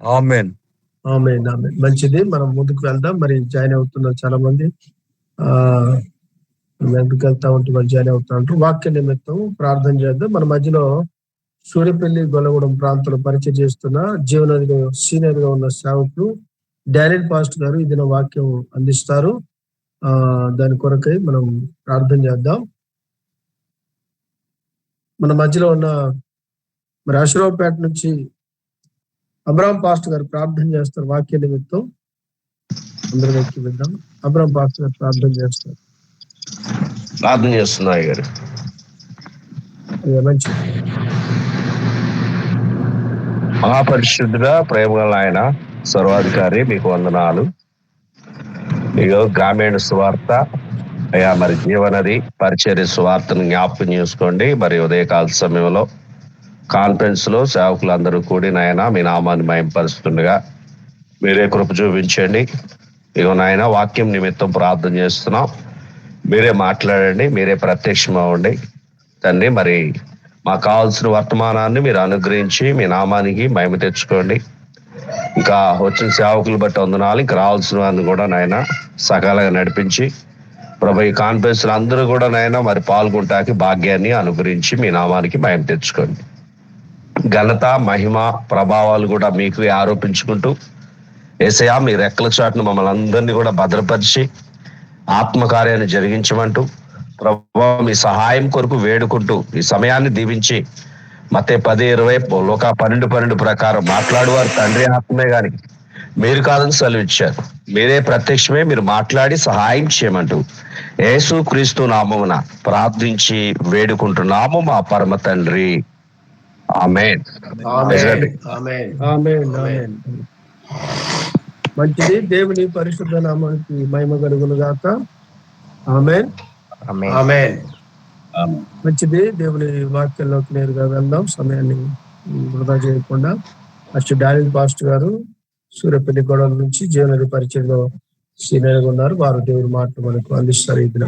ఆమేన్. ఆమేన్. ఆమేన్. మంచిది. మనం ముందుకు వెళ్దాం. మరి జాయిన్ అవుతున్నారు చాలా మంది. ఎందుకు వెళ్తా ఉంటే జాయిన్ అవుతా ఉంటారు. వాక్య నిమిత్తం ప్రార్థన చేద్దాం. మన మధ్యలో సూర్యపల్లి గొల్లగూడెం ప్రాంతంలో పరిచయం చేస్తున్న జీవనదిలో సీనియర్ గా ఉన్న సేవకులు డానియల్ పాస్టర్ గారు ఇది వాక్యం అందిస్తారు. దాని కొరకై మనం ప్రార్థన చేద్దాం. మన మధ్యలో ఉన్న మరి అశ్వరావుపేట నుంచి అబ్రాహం పాస్టర్ గారు ప్రార్థన చేస్తారు వాక్య నిమిత్తం. అందరూ వ్యక్తి విద్దాం. అబ్రాహం పాస్టర్ గారు ప్రార్థన చేస్తారు. ప్రార్థన చేస్తున్నారు గారు. మంచిది. మహాపరిశుద్ధుడా, ప్రేమగల ఆయన సర్వాధికారి, మీకు వందనాలు. మీకు గ్రామీణ సువార్త అయ్యా, మరి జీవనది పరిచర్య సువార్తను జ్ఞాపకం చేసుకోండి. మరి ఉదయకాల సమయంలో కాన్ఫరెన్స్ లో సేవకులందరూ కూడి నాయన మీ నామాన్ని మహిమపరుస్తుండగా మీరే కృప చూపించండి. ఇగో నాయన వాక్యం నిమిత్తం ప్రార్థన చేస్తున్నాం. మీరే మాట్లాడండి, మీరే ప్రత్యక్షం అవ్వండి తండ్రి. మరి మాకు కావాల్సిన వర్తమానాన్ని మీరు అనుగ్రహించి మీ నామానికి మహిమ తెచ్చుకోండి. ఇంకా వచ్చిన సేవకులు బట్టి వందనాలు. ఇంకా రావాల్సిన వారిని కూడా నాయన సకాలంగా నడిపించి ప్రభు ఈ కాన్ఫరెన్స్ అందరూ కూడా నాయన మరి పాల్గొంటానికి భాగ్యాన్ని అనుగ్రహించి మీ నామానికి మహిమ తెచ్చుకోండి. ఘనత మహిమ ప్రభావాలు కూడా మీకు ఆరోపించుకుంటూ యేసయ్యా మీ రెక్కల చాటును మమ్మల్ని అందరినీ కూడా భద్రపరిచి ఆత్మకార్యాన్ని జరిగించమంటూ ప్రభు మీ సహాయం కొరకు వేడుకుంటూ ఈ సమయాన్ని దీవించి మత్తయి 10:20 లోకా 12:12 ప్రకారం మాట్లాడువారు తండ్రి ఆత్మే గాని మీరు కాదని సెలవిచ్చారు. మీరే ప్రత్యక్షమే, మీరు మాట్లాడి సహాయం చేయమంటూ యేసు క్రీస్తు నామమున ప్రార్థించి వేడుకుంటున్నాము మా పరమ తండ్రి. ఆమేన్. మంచిది. దేవుని పరిశుద్ధ నామానికి మహిమ కలుగును గాక. ఆమేన్. మంచిది. దేవుని వాక్యంలోకి నేరుగా వెళ్దాం. సమయాన్ని వృధా చేయకుండా ఫస్ట్ డానియల్ పాస్టర్ గారు సూర్యపల్లి గొడవల నుంచి జీవనది పరిచయంలో సీనియర్ గా ఉన్నారు. వారు దేవుని మాటలు మనకు అందిస్తారు. ఇది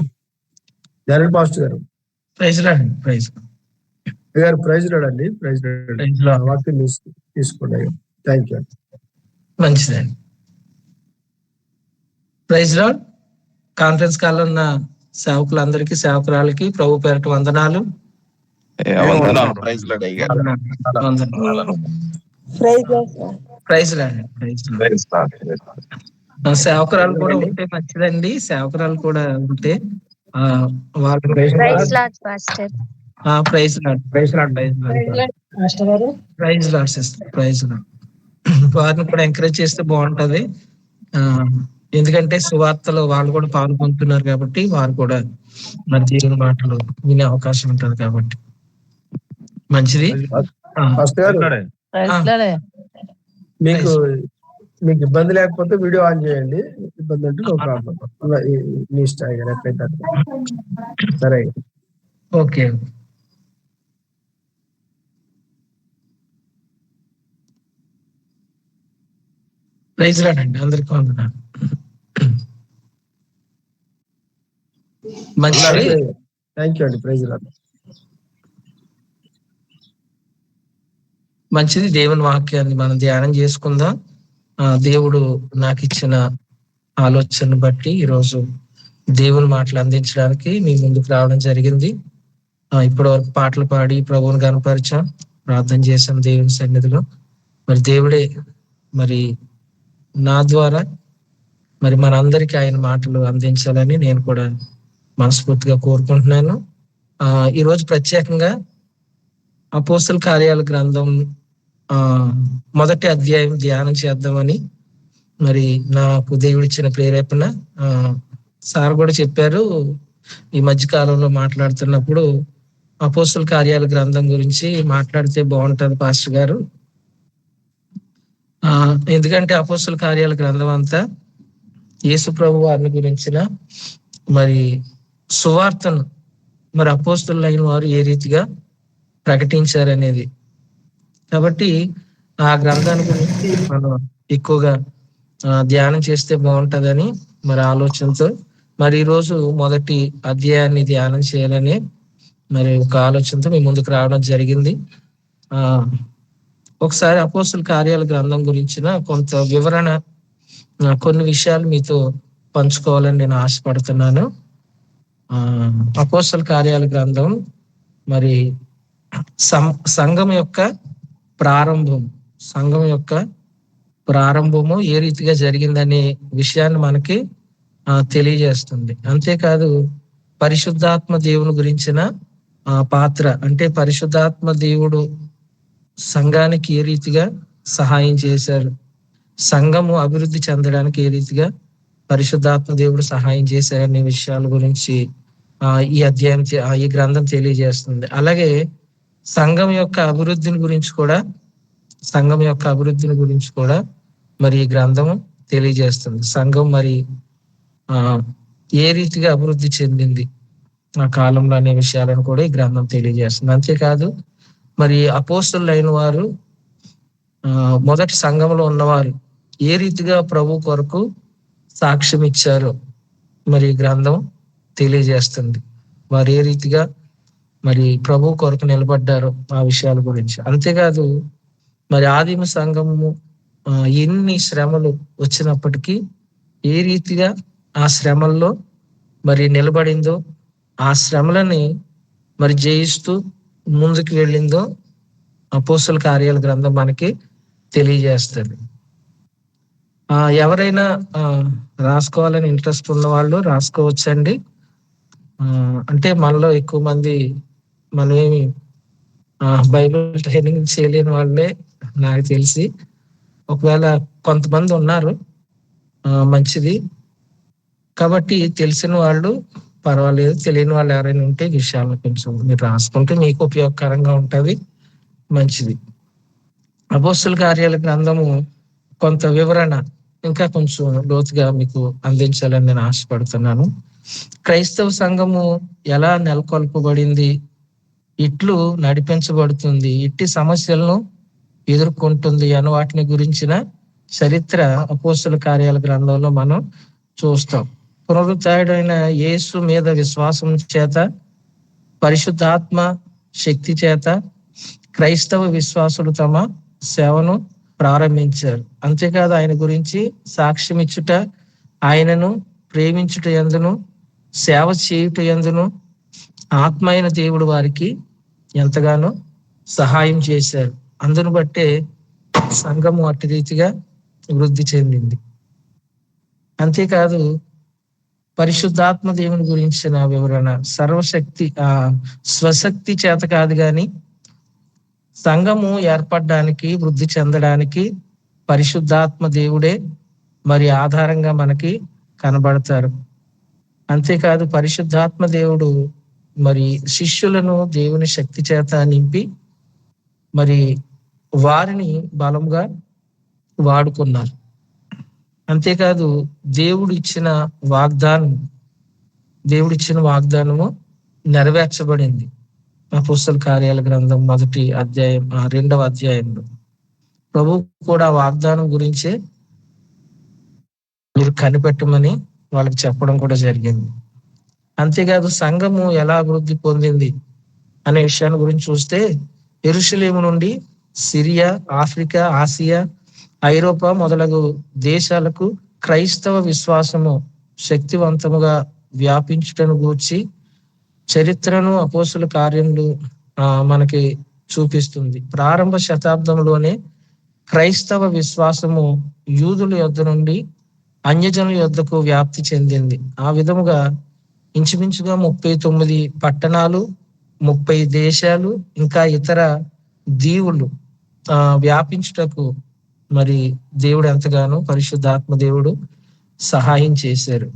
డానియల్ పాస్టర్ గారు ప్రైజ్ లార్డ్ అండి. ప్రైజ్ వాక్యం తీసుకోండి. Thank you. మంచిదండి. Praise Lord. కాన్ఫరెన్స్ కాల్లో ఉన్న సేవకులందరికీ సేవకురాలకి ప్రభు పేరట వందనాలు. Praise lord. సేవకురాలు కూడా ఉంటే మంచిదండి. సేవకురాలు కూడా ఉంటే వాళ్ళు praise Lord sister. Praise Lord. వారిని కూడా ఎంకరేజ్ చేస్తే బాగుంటది. ఎందుకంటే సువార్తలో వాళ్ళు కూడా పాల్గొంటున్నారు కాబట్టి వారు కూడా మరి దేవుని మాటలు వినే అవకాశం ఉంటది కాబట్టి మంచిది. మీకు ఇబ్బంది లేకపోతే వీడియో ఆన్ చేయండి. ఇబ్బంది అంటే నో ప్రాబ్లం. మీ ఇష్టం ఎట్లయితే సరే. ఓకే. ప్రైజ్ లార్డ్ అండి. అందరికీ వందనాలు. మంచిది. థ్యాంక్ యూ అండి. Praise Lord. మంచిది. దేవుని వాక్యాన్ని మనం ధ్యానం చేసుకుందాం. దేవుడు నాకు ఇచ్చిన ఆలోచనను బట్టి ఈరోజు దేవుని మాటలు అందించడానికి మీ ముందుకు రావడం జరిగింది. ఇప్పటి వరకు పాటలు పాడి ప్రభువుని కనపరిచాం, ప్రార్థన చేశాం దేవుని సన్నిధిలో. మరి దేవుడే మరి నా ద్వారా మరి మనందరికీ ఆయన మాటలు అందించాలని నేను కూడా మనస్ఫూర్తిగా కోరుకుంటున్నాను. ఈరోజు ప్రత్యేకంగా అపోస్తల కార్యాల గ్రంథం మొదటి అధ్యాయం ధ్యానం చేద్దామని మరి నాకు దేవుడిచ్చిన ప్రేరేపణ. సార్ కూడా చెప్పారు ఈ మధ్య కాలంలో మాట్లాడుతున్నప్పుడు అపోస్తల కార్యాల గ్రంథం గురించి మాట్లాడితే బాగుంటది పాస్టర్ గారు. ఎందుకంటే అపోస్తల కార్యాల గ్రంథం అంతా యేసు ప్రభు వారిని గురించిన మరి సువార్తను మరి అపోస్తలులు అయిన వారు ఏ రీతిగా ప్రకటించారనేది. కాబట్టి ఆ గ్రంథాన్ని గురించి మనం ఎక్కువగా ధ్యానం చేస్తే బాగుంటదని మరి ఆలోచనతో మరి ఈరోజు మొదటి అధ్యాయాన్ని ధ్యానం చేయాలని మరి ఒక ఆలోచనతో మీ ముందుకు రావడం జరిగింది. ఒకసారి అపోస్తుల కార్యాల గ్రంథం గురించిన కొంత వివరణ, కొన్ని విషయాలు మీతో పంచుకోవాలని నేను ఆశపడుతున్నాను. అపోస్తుల కార్యాల గ్రంథం మరి సంఘం యొక్క ప్రారంభము ఏ రీతిగా జరిగిందనే విషయాన్ని మనకి తెలియజేస్తుంది. అంతేకాదు పరిశుద్ధాత్మ దేవుని గురించిన పాత్ర, అంటే పరిశుద్ధాత్మ దేవుడు సంఘానికి ఏ రీతిగా సహాయం చేశారు, సంఘము అభివృద్ధి చెందడానికి ఏ రీతిగా పరిశుద్ధాత్మ దేవుడు సహాయం చేశారనే విషయాల గురించి ఈ గ్రంథం తెలియజేస్తుంది. అలాగే సంఘం యొక్క అభివృద్ధిని గురించి కూడా మరి ఈ గ్రంథము తెలియజేస్తుంది. సంఘం మరి ఏ రీతిగా అభివృద్ధి చెందింది ఆ కాలంలో అనే విషయాలను కూడా ఈ గ్రంథం తెలియజేస్తుంది. అంతేకాదు మరి అపోస్తలులైన వారు, మొదటి సంఘంలో ఉన్నవారు ఏ రీతిగా ప్రభు కొరకు సాక్ష్యం ఇచ్చారో మరి ఈ గ్రంథం తెలియజేస్తుంది. వారు ఏ రీతిగా మరి ప్రభు కొరకు నిలబడ్డారో ఆ విషయాల గురించి. అంతేకాదు మరి ఆదిమ సంఘము ఎన్ని శ్రమలు వచ్చినప్పటికీ ఏ రీతిగా ఆ శ్రమల్లో మరి నిలబడిందో, ఆ శ్రమలని మరి జయిస్తూ ముందుకు వెళ్ళిందో అపోస్తల కార్యాల గ్రంథం మనకి తెలియజేస్తుంది. ఎవరైనా రాసుకోవాలని ఇంట్రెస్ట్ ఉన్న వాళ్ళు రాసుకోవచ్చండి. అంటే మనలో ఎక్కువ మంది మనమేమి బైబిల్ ట్రైనింగ్ చేయలేని వాళ్ళే నాకు తెలిసి. ఒకవేళ కొంతమంది ఉన్నారు, మంచిది. కాబట్టి తెలిసిన వాళ్ళు పర్వాలేదు, తెలియని వాళ్ళు ఎవరైనా ఉంటే విషయాలను కొంచెం మీరు రాసుకుంటే మీకు ఉపయోగకరంగా ఉంటుంది, మంచిది. అపోస్తల కార్యాల గ్రంథము కొంత వివరణ ఇంకా కొంచెం లోతుగా మీకు అందించాలని నేను ఆశపడుతున్నాను. క్రైస్తవ సంఘము ఎలా నెలకొల్పబడింది, ఇట్లు నడిపించబడుతుంది, ఇట్టి సమస్యలను ఎదుర్కొంటుంది అని వాటిని గురించిన చరిత్ర అపోస్తల కార్యాల గ్రంథంలో మనం చూస్తాం. పునరుత్థానుడైన యేసు మీద విశ్వాసం చేత, పరిశుద్ధాత్మ శక్తి చేత క్రైస్తవ విశ్వాసులు తమ సేవను ప్రారంభించారు. అంతేకాదు ఆయన గురించి సాక్ష్యం ఇచ్చుట, ఆయనను ప్రేమించుట యందును సేవ చేయుట యందును ఆత్మ అయిన దేవుడు వారికి ఎంతగానో సహాయం చేశారు. అందును బట్టే సంఘము అట్టి రీతిగా వృద్ధి చెందింది. అంతేకాదు పరిశుద్ధాత్మ దేవుని గురించిన వివరణ స్వశక్తి చేత కాదు గాని సంఘము ఏర్పడడానికి, వృద్ధి చెందడానికి పరిశుద్ధాత్మ దేవుడే మరి ఆధారంగా మనకి కనబడతారు. అంతేకాదు పరిశుద్ధాత్మ దేవుడు మరి శిష్యులను దేవుని శక్తి చేత నింపి మరి వారిని బలంగా వాడుకున్నారు. అంతేకాదు దేవుడిచ్చిన వాగ్దానము నెరవేర్చబడింది. అపోస్తల కార్యాల గ్రంథం 1వ అధ్యాయం 2వ అధ్యాయంలో ప్రభు కూడా వాగ్దానం గురించే మీరు కనిపెట్టమని వాళ్ళకి చెప్పడం కూడా జరిగింది. అంతేకాదు సంఘము ఎలా అభివృద్ధి పొందింది అనే విషయాన్ని గురించి చూస్తే, యెరూషలేము నుండి సిరియా, ఆఫ్రికా, ఆసియా, ఐరోపా మొదలగు దేశాలకు క్రైస్తవ విశ్వాసము శక్తివంతముగా వ్యాపించుటను గూర్చి చరిత్రను అపోస్తల కార్యములు మనకి చూపిస్తుంది. ప్రారంభ శతాబ్దంలోనే క్రైస్తవ విశ్వాసము యూదుల యొద్ద నుండి అన్యజనుల యొద్దకు వ్యాప్తి చెందింది. ఆ విధముగా ఇంచుమించుగా 39 పట్టణాలు, 30 దేశాలు, ఇంకా ఇతర దీవులు వ్యాపించుటకు మరి దేవుడు ఎంతగానో, పరిశుద్ధాత్మ దేవుడు సహాయం చేశారు.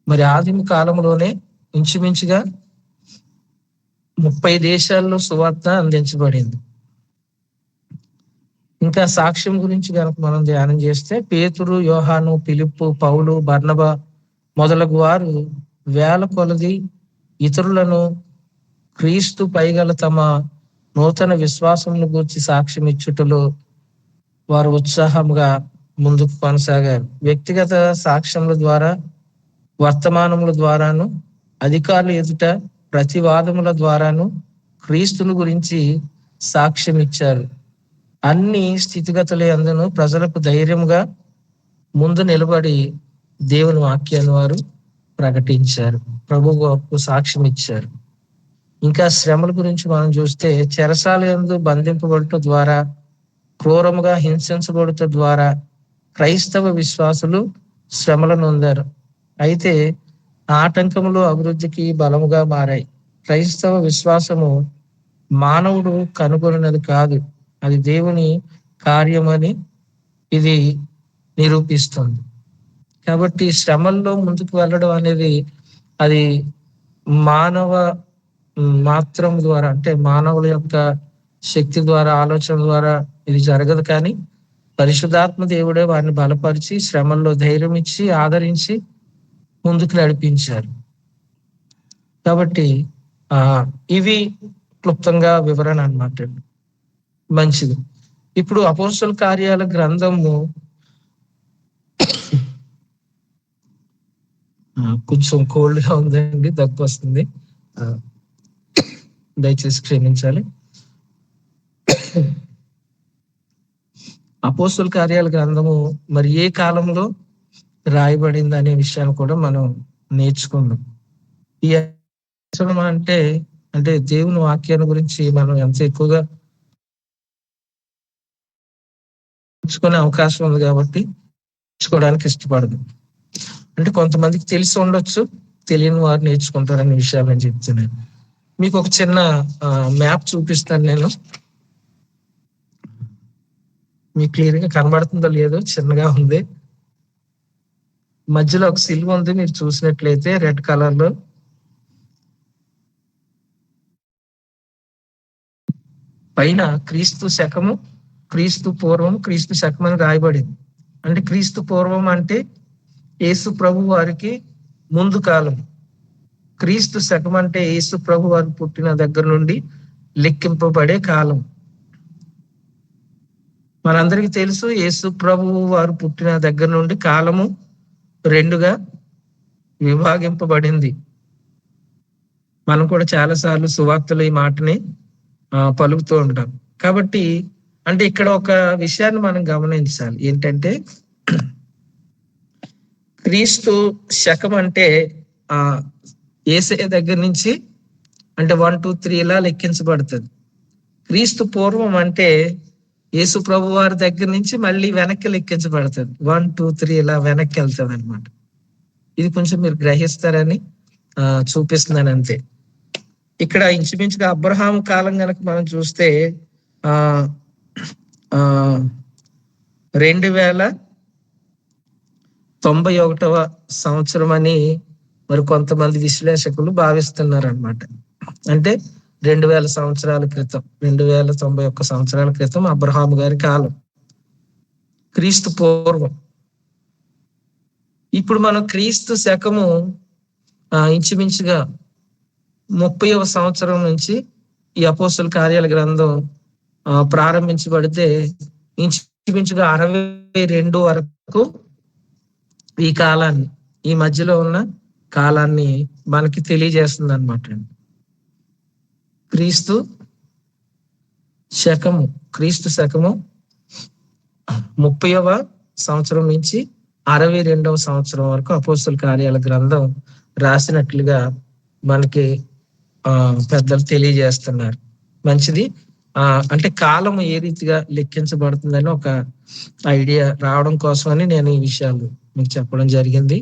మరి ఆదిమ కాలంలోనే ఇంచుమించుగా 30 దేశాల్లో సువార్త అందించబడింది. ఇంకా సాక్ష్యం గురించి కనుక మనం ధ్యానం చేస్తే, పేతురు, యోహాను, ఫిలిప్పు, పౌలు, బర్నబా మొదలగు వారు వేల కొలది ఇతరులను క్రీస్తు పైగల తమ నూతన విశ్వాసమును గూర్చి సాక్ష్యం ఇచ్చుటలో వారు ఉత్సాహంగా ముందుకు కొనసాగారు. వ్యక్తిగత సాక్ష్యముల ద్వారా, వర్తమానముల ద్వారాను, అధికారుల ఎదుట ప్రతివాదముల ద్వారాను క్రీస్తుని గురించి సాక్ష్యం ఇచ్చారు. అన్ని స్థితిగతుల యందును ప్రజలకు ధైర్యంగా ముందు నిలబడి దేవుని వాక్యాన్ని వారు ప్రకటించారు, ప్రభువుకు సాక్ష్యం ఇచ్చారు. ఇంకా శ్రమల గురించి మనం చూస్తే చెరసాల యందు బంధింపబడటం ద్వారా, క్రూరముగా హింసించబడటం ద్వారా క్రైస్తవ విశ్వాసులు శ్రమలను పొందారు. అయితే ఆటంకములు అభివృద్ధికి బలముగా మారాయి. క్రైస్తవ విశ్వాసము మానవుడు కనుగొన్నది కాదు, అది దేవుని కార్యమని ఇది నిరూపిస్తుంది. కాబట్టి శ్రమల్లో ముందుకు వెళ్ళడం అనేది అది మానవ మాత్రం ద్వారా, అంటే మానవుల యొక్క శక్తి ద్వారా, ఆలోచన ద్వారా ఇది జరగదు. కానీ పరిశుద్ధాత్మ దేవుడే వారిని బలపరిచి శ్రమల్లో ధైర్యం ఇచ్చి ఆదరించి ముందుకు నడిపించారు. కాబట్టి ఇవి క్లుప్తంగా వివరణ అన్నమాట. మంచిది. ఇప్పుడు అపోస్తల కార్యాల గ్రంథము కొంచెం కోల్డ్ గా ఉందండి, దగ్గు వస్తుంది, దయచేసి క్షమించాలి. అపోస్తల కార్యాల గ్రంథము మరి ఏ కాలంలో రాయబడింది అనే విషయాన్ని కూడా మనం నేర్చుకుందాం. ఈ అంటే అంటే దేవుని వాక్యాన్ని గురించి మనం ఎంత ఎక్కువగా నేర్చుకునే అవకాశం ఉంది కాబట్టి నేర్చుకోవడానికి ఇష్టపడదు. అంటే కొంతమందికి తెలిసి ఉండొచ్చు, తెలియని వారు నేర్చుకుంటారనే విషయాలు నేను చెప్తున్నాను. మీకు ఒక చిన్న మ్యాప్ చూపిస్తాను నేను. మీకు క్లియర్ గా కనబడుతుందో లేదో, చిన్నగా ఉంది. మధ్యలో ఒక సిలువ ఉంది, మీరు చూసినట్లయితే రెడ్ కలర్ లో. పైన క్రీస్తు శకము, క్రీస్తు పూర్వం, క్రీస్తు శకం అని రాయబడింది. అంటే క్రీస్తు పూర్వం అంటే యేసు ప్రభు వారికి ముందు కాలం. క్రీస్తు శకం అంటే యేసు ప్రభు వారు పుట్టిన దగ్గర నుండి లెక్కింపబడే కాలం. మనందరికీ తెలుసు, యేసు ప్రభు వారు పుట్టిన దగ్గర నుండి కాలము రెండుగా విభాగింపబడింది. మనం కూడా చాలా సార్లు సువార్తలు ఈ మాటని పలుకుతూ ఉంటాం. కాబట్టి అంటే ఇక్కడ ఒక విషయాన్ని మనం గమనించాలి. ఏంటంటే క్రీస్తు శకం అంటే యేసయ్య దగ్గర నుంచి అంటే 1, 2, 3 ఇలా లెక్కించబడుతుంది. క్రీస్తు పూర్వం అంటే యేసు ప్రభు వారి దగ్గర నుంచి మళ్ళీ వెనక్కి లెక్కించబడుతుంది. 1, 2, 3 ఇలా వెనక్కి వెళ్తుంది అనమాట. ఇది కొంచెం మీరు గ్రహిస్తారని చూపిస్తున్నాను అంతే. ఇక్కడ ఇంచుమించుగా అబ్రహాము కాలం కనుక మనం చూస్తే 2091వ సంవత్సరం అని మరి కొంతమంది విశ్లేషకులు భావిస్తున్నారు అనమాట. అంటే 2000 సంవత్సరాల క్రితం, 2091 సంవత్సరాల క్రితం అబ్రహాము గారి కాలం, క్రీస్తు పూర్వం. ఇప్పుడు మనం క్రీస్తు శకము ఇంచుమించుగా 30వ సంవత్సరం నుంచి ఈ అపోస్తల కార్యాల గ్రంథం ప్రారంభించబడితే ఇంచుమించుగా 62 వరకు ఈ కాలాన్ని, ఈ మధ్యలో ఉన్న కాలాన్ని మనకి తెలియజేస్తుంది అనమాట. క్రీస్తు శకము 30వ సంవత్సరం నుంచి 62వ సంవత్సరం వరకు అపోస్తల కార్యాల గ్రంథం రాసినట్లుగా మనకి పెద్దలు తెలియజేస్తున్నారు. మంచిది. అంటే కాలం ఏ రీతిగా లెక్కించబడుతుందని ఒక ఐడియా రావడం కోసమని నేను ఈ విషయాలు మీకు చెప్పడం జరిగింది.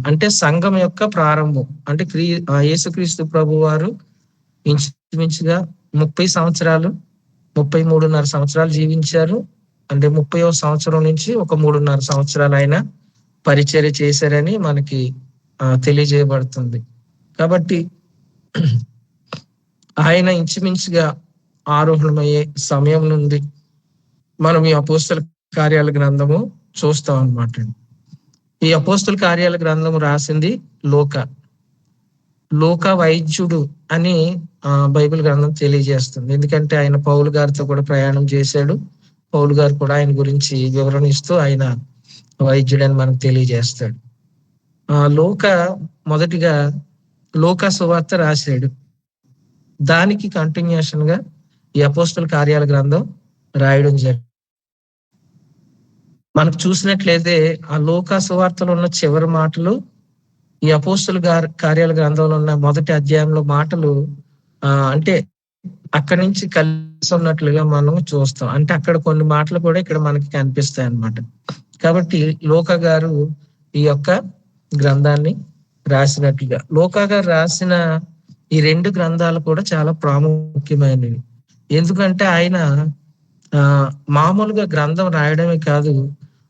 అంటే సంఘం యొక్క ప్రారంభం అంటే యేసుక్రీస్తు ప్రభు వారు ఇంచుమించుగా 30 సంవత్సరాలు, 33.5 సంవత్సరాలు జీవించారు. అంటే 30వ సంవత్సరం నుంచి ఒక 3.5 సంవత్సరాలు ఆయన పరిచర్య చేశారని మనకి తెలియజేయబడుతుంది. కాబట్టి ఆయన ఇంచుమించుగా ఆరోహణమయ్యే సమయం నుండి మనం ఈ అపోస్తల కార్యాల గ్రంథము చూస్తాం అన్నమాట. ఈ అపోస్తల కార్యాల గ్రంథము రాసింది లోక వైద్యుడు అని బైబిల్ గ్రంథం తెలియజేస్తుంది. ఎందుకంటే ఆయన పౌలు గారితో కూడా ప్రయాణం చేశాడు. పౌలు గారు కూడా ఆయన గురించి వివరణ ఇస్తూ ఆయన వైద్యుడని మనకు తెలియజేస్తాడు. మొదటిగా లోకా సువార్త రాశాడు. దానికి కంటిన్యూషన్ గా ఈ అపోస్తుల కార్యాల గ్రంథం రాయడం జరిగింది. మనకు చూసినట్లయితే ఆ లూకా సువార్తలో ఉన్న చివరి మాటలు ఈ అపోస్తుల కార్యాల గ్రంథంలో ఉన్న మొదటి అధ్యాయంలో మాటలు అంటే అక్కడి నుంచి కలిసి ఉన్నట్లుగా మనం చూస్తాం. అంటే అక్కడ కొన్ని మాటలు కూడా ఇక్కడ మనకి కనిపిస్తాయి అన్నమాట. కాబట్టి లూకా గారు ఈ యొక్క గ్రంథాన్ని రాసినట్లుగా, లూకా గారు రాసిన ఈ 2 గ్రంథాలు కూడా చాలా ప్రాముఖ్యమైనవి. ఎందుకంటే ఆయన మామూలుగా గ్రంథం రాయడమే కాదు,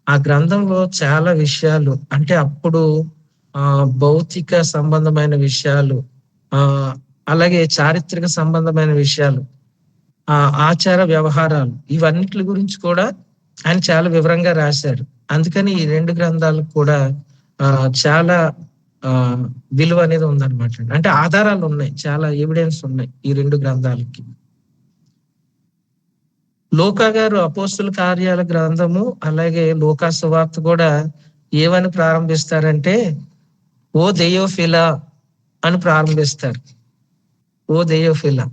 ఆ గ్రంథంలో చాలా విషయాలు, అంటే అప్పుడు భౌతిక సంబంధమైన విషయాలు, అలాగే చారిత్రక సంబంధమైన విషయాలు, ఆచార వ్యవహారాలు, ఇవన్నిటి గురించి కూడా ఆయన చాలా వివరంగా రాశారు. అందుకని ఈ 2 గ్రంథాలకు కూడా చాలా విలువ అనేది ఉందన్నమాట. అంటే ఆధారాలు ఉన్నాయి, చాలా ఎవిడెన్స్ ఉన్నాయి ఈ 2 గ్రంథాలకి. లూకా గారు అపోస్తుల కార్యాల గ్రంథము అలాగే లూకా సువార్త కూడా ఏమని ప్రారంభిస్తారంటే ఓ దెయోఫిలా అని ప్రారంభిస్తారు. ఓ దెయోఫిలా.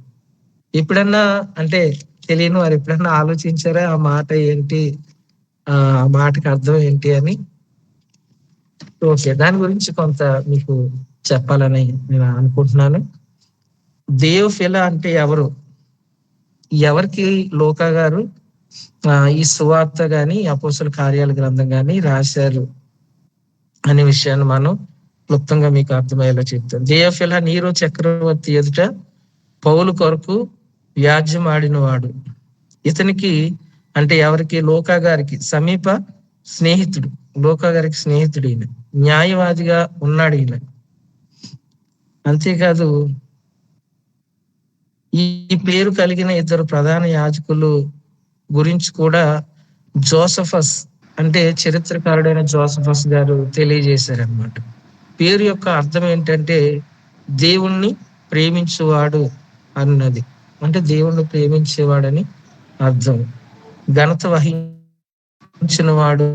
ఎప్పుడన్నా అంటే తెలియని వారు ఎప్పుడన్నా ఆలోచించారా ఆ మాట ఏంటి, ఆ మాటకి అర్థం ఏంటి అని? ఓకే, దాని గురించి కొంత మీకు చెప్పాలని నేను అనుకుంటున్నాను. దెయోఫిలా అంటే ఎవరు, ఎవరికి లూకా గారు ఈ సువార్త గాని అపోస్తుల కార్యాల గ్రంథం గాని రాశారు అనే విషయాన్ని మనం క్లుప్తంగా మీకు అర్థమయ్యేలా చెప్తాం. దెయోఫిలా నీరో చక్రవర్తి ఎదుట పౌలు కొరకు వ్యాజ్యం ఆడినవాడు. ఇతనికి అంటే ఎవరికి, లూకా గారికి సమీప స్నేహితుడు, లూకా గారికి స్నేహితుడు ఈయన, న్యాయవాదిగా ఉన్నాడు ఈయన. అంతేకాదు ఈ పేరు కలిగిన 2 ప్రధాన యాజకులు గురించి కూడా జోసఫస్ అంటే చరిత్రకారుడైన జోసఫస్ గారు తెలియజేశారనమాట. పేరు యొక్క అర్థం ఏంటంటే దేవుణ్ణి ప్రేమించువాడు అన్నది, అంటే దేవుణ్ణి ప్రేమించేవాడని అర్థం. ఘనత వహించిన వాడు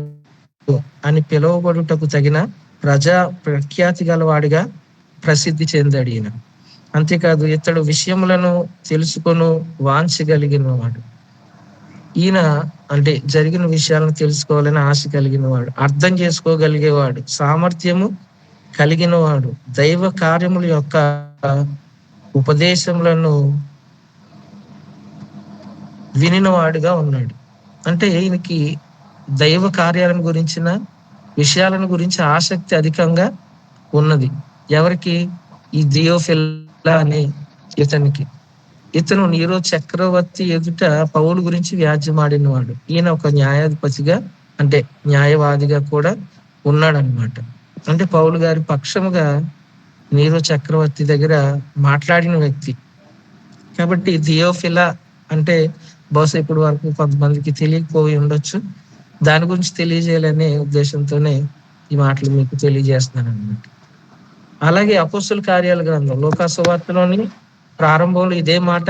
అని పిలువబడుటకు తగిన ప్రజా ప్రఖ్యాతి గలవాడిగా ప్రసిద్ధి చెందాడు ఈయన. అంతేకాదు ఇతడు విషయములను తెలుసుకొని వాంఛగలిగిన వాడు. ఈయన అంటే జరిగిన విషయాలను తెలుసుకోవాలని ఆశ కలిగిన వాడు, అర్థం చేసుకోగలిగేవాడు, సామర్థ్యము కలిగిన వాడు, దైవ కార్యముల యొక్క ఉపదేశములను వినినవాడుగా ఉన్నాడు. అంటే ఈయనకి దైవ కార్యాలను గురించిన విషయాలను గురించి ఆసక్తి అధికంగా ఉన్నది. ఎవరికి? ఈ థియోఫిలా అనే ఇతనికి. ఇతను నీరో చక్రవర్తి ఎదుట పౌలు గురించి వ్యాజ్యమాడినవాడు. ఈయన ఒక న్యాయాధిపతిగా అంటే న్యాయవాదిగా కూడా ఉన్నాడనమాట. అంటే పౌలు గారి పక్షముగా నీరో చక్రవర్తి దగ్గర మాట్లాడిన వ్యక్తి. కాబట్టి థియోఫిలా అంటే బహుశా ఇప్పటి వరకు కొంతమందికి తెలియకపోయి ఉండొచ్చు. దాని గురించి తెలియజేయాలనే ఉద్దేశంతోనే ఈ మాటలు మీకు తెలియజేస్తున్నాను అనమాట. అలాగే అపోస్తుల కార్యాల గ్రంథం లూకా సువార్తలోని ప్రారంభంలో ఇదే మాట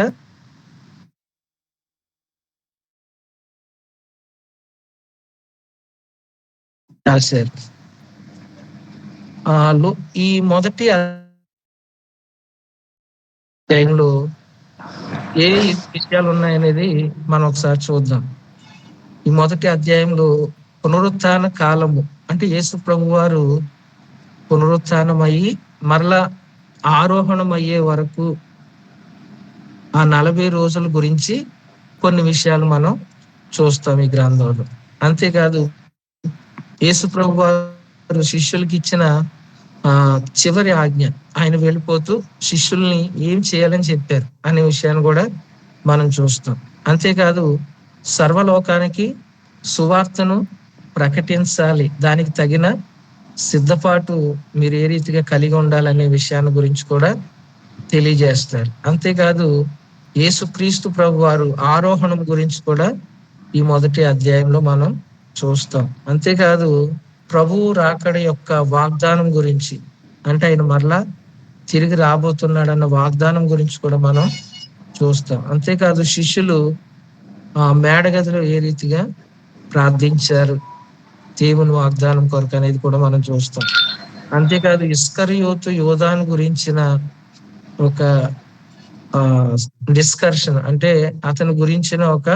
రాశారు. ఈ మొదటి అధ్యాయంలో ఏ విషయాలు ఉన్నాయనేది మనం ఒకసారి చూద్దాం. ఈ మొదటి అధ్యాయంలో పునరుత్థాన కాలము అంటే యేసు ప్రభు వారు పునరుత్థానమయ్యి మరలా ఆరోహణం అయ్యే వరకు ఆ 40 రోజుల గురించి కొన్ని విషయాలు మనం చూస్తాం ఈ గ్రంథంలో. అంతేకాదు యేసు ప్రభు వారు శిష్యులకి ఇచ్చిన చివరి ఆజ్ఞ, ఆయన వెళ్ళిపోతూ శిష్యుల్ని ఏం చేయాలని చెప్పారు అనే విషయాన్ని కూడా మనం చూస్తాం. అంతేకాదు సర్వలోకానికి సువార్తను ప్రకటించాలి, దానికి తగిన సిద్ధపాటు మీరు ఏ రీతిగా కలిగి ఉండాలనే విషయాన్ని గురించి కూడా తెలియజేస్తారు. అంతేకాదు యేసుక్రీస్తు ప్రభు వారు ఆరోహణం గురించి కూడా ఈ మొదటి అధ్యాయంలో మనం చూస్తాం. అంతేకాదు ప్రభువు రాకడ యొక్క వాగ్దానం గురించి, అంటే ఆయన మరలా తిరిగి రాబోతున్నాడన్న వాగ్దానం గురించి కూడా మనం చూస్తాం. అంతేకాదు శిష్యులు మేడగదిలో ఏ రీతిగా ప్రార్థించారు దేవుని వాగ్దానం కొరకు అనేది కూడా మనం చూస్తాం. అంతేకాదు ఇస్కరియోతు యోధాను గురించిన ఒక డిస్కర్షన్, అంటే అతని గురించిన ఒక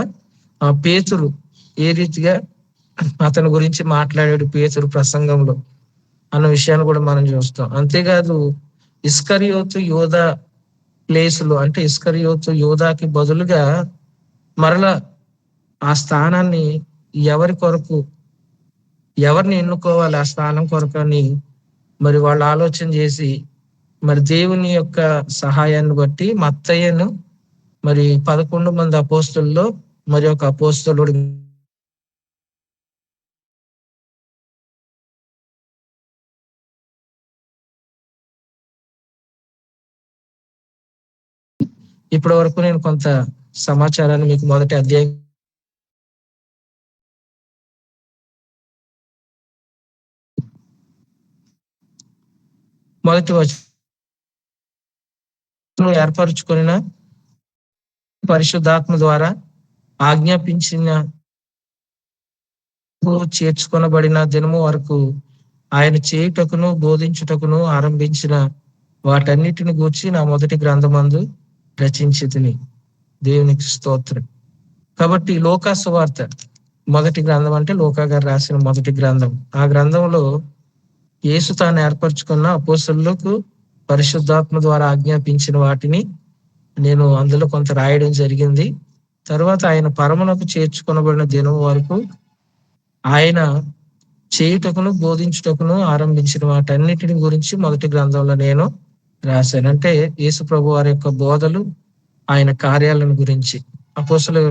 పేతురు ఏ రీతిగా అతని గురించి మాట్లాడాడు పేతురు ప్రసంగంలో అన్న విషయాన్ని కూడా మనం చూస్తాం. అంతేకాదు ఇస్కరియోతు యోధా ప్లేస్ లో, అంటే ఇస్కరియోతు యోధాకి బదులుగా మరలా ఆ స్థానాన్ని ఎవరి కొరకు, ఎవరిని ఎన్నుకోవాలి ఆ స్థానం కొరకు అని మరి వాళ్ళు ఆలోచన చేసి మరి దేవుని యొక్క సహాయాన్ని బట్టి మత్తయ్యను మరి 11 మంది అపోస్తుల్లో మరి ఒక అపోస్తలుడు ఇప్పటి వరకు నేను కొంత సమాచారాన్ని మీకు మొదటి అధ్యాయం మొదటి వచనం ఏర్పరచుకున్న పరిశుద్ధాత్మ ద్వారా ఆజ్ఞాపించిన చేర్చుకొనబడిన దినము వరకు ఆయన చేయుటకును బోధించుటకును ఆరంభించిన వాటన్నిటిని గూర్చి నా మొదటి గ్రంథమందు రచించితిని. దేవునికి స్తోత్రం. కాబట్టి లోకా సువార్త మొదటి గ్రంథం అంటే లోకా గారు రాసిన మొదటి గ్రంథం. ఆ గ్రంథంలో యేసు తాను ఏర్పరచుకున్న అపోస్తలులకు పరిశుద్ధాత్మ ద్వారా ఆజ్ఞాపించిన వాటిని నేను అందులో కొంత రాయడం జరిగింది. తర్వాత ఆయన పరమునకు చేర్చుకొనబడిన దినం వరకు ఆయన చేయుటకును బోధించుటకును ఆరంభించిన వాటన్నిటిని గురించి మొదటి గ్రంథంలో నేను రాశాను. అంటే యేసు ప్రభు వారి యొక్క బోధలు, ఆయన కార్యాలను గురించి అపోస్తలు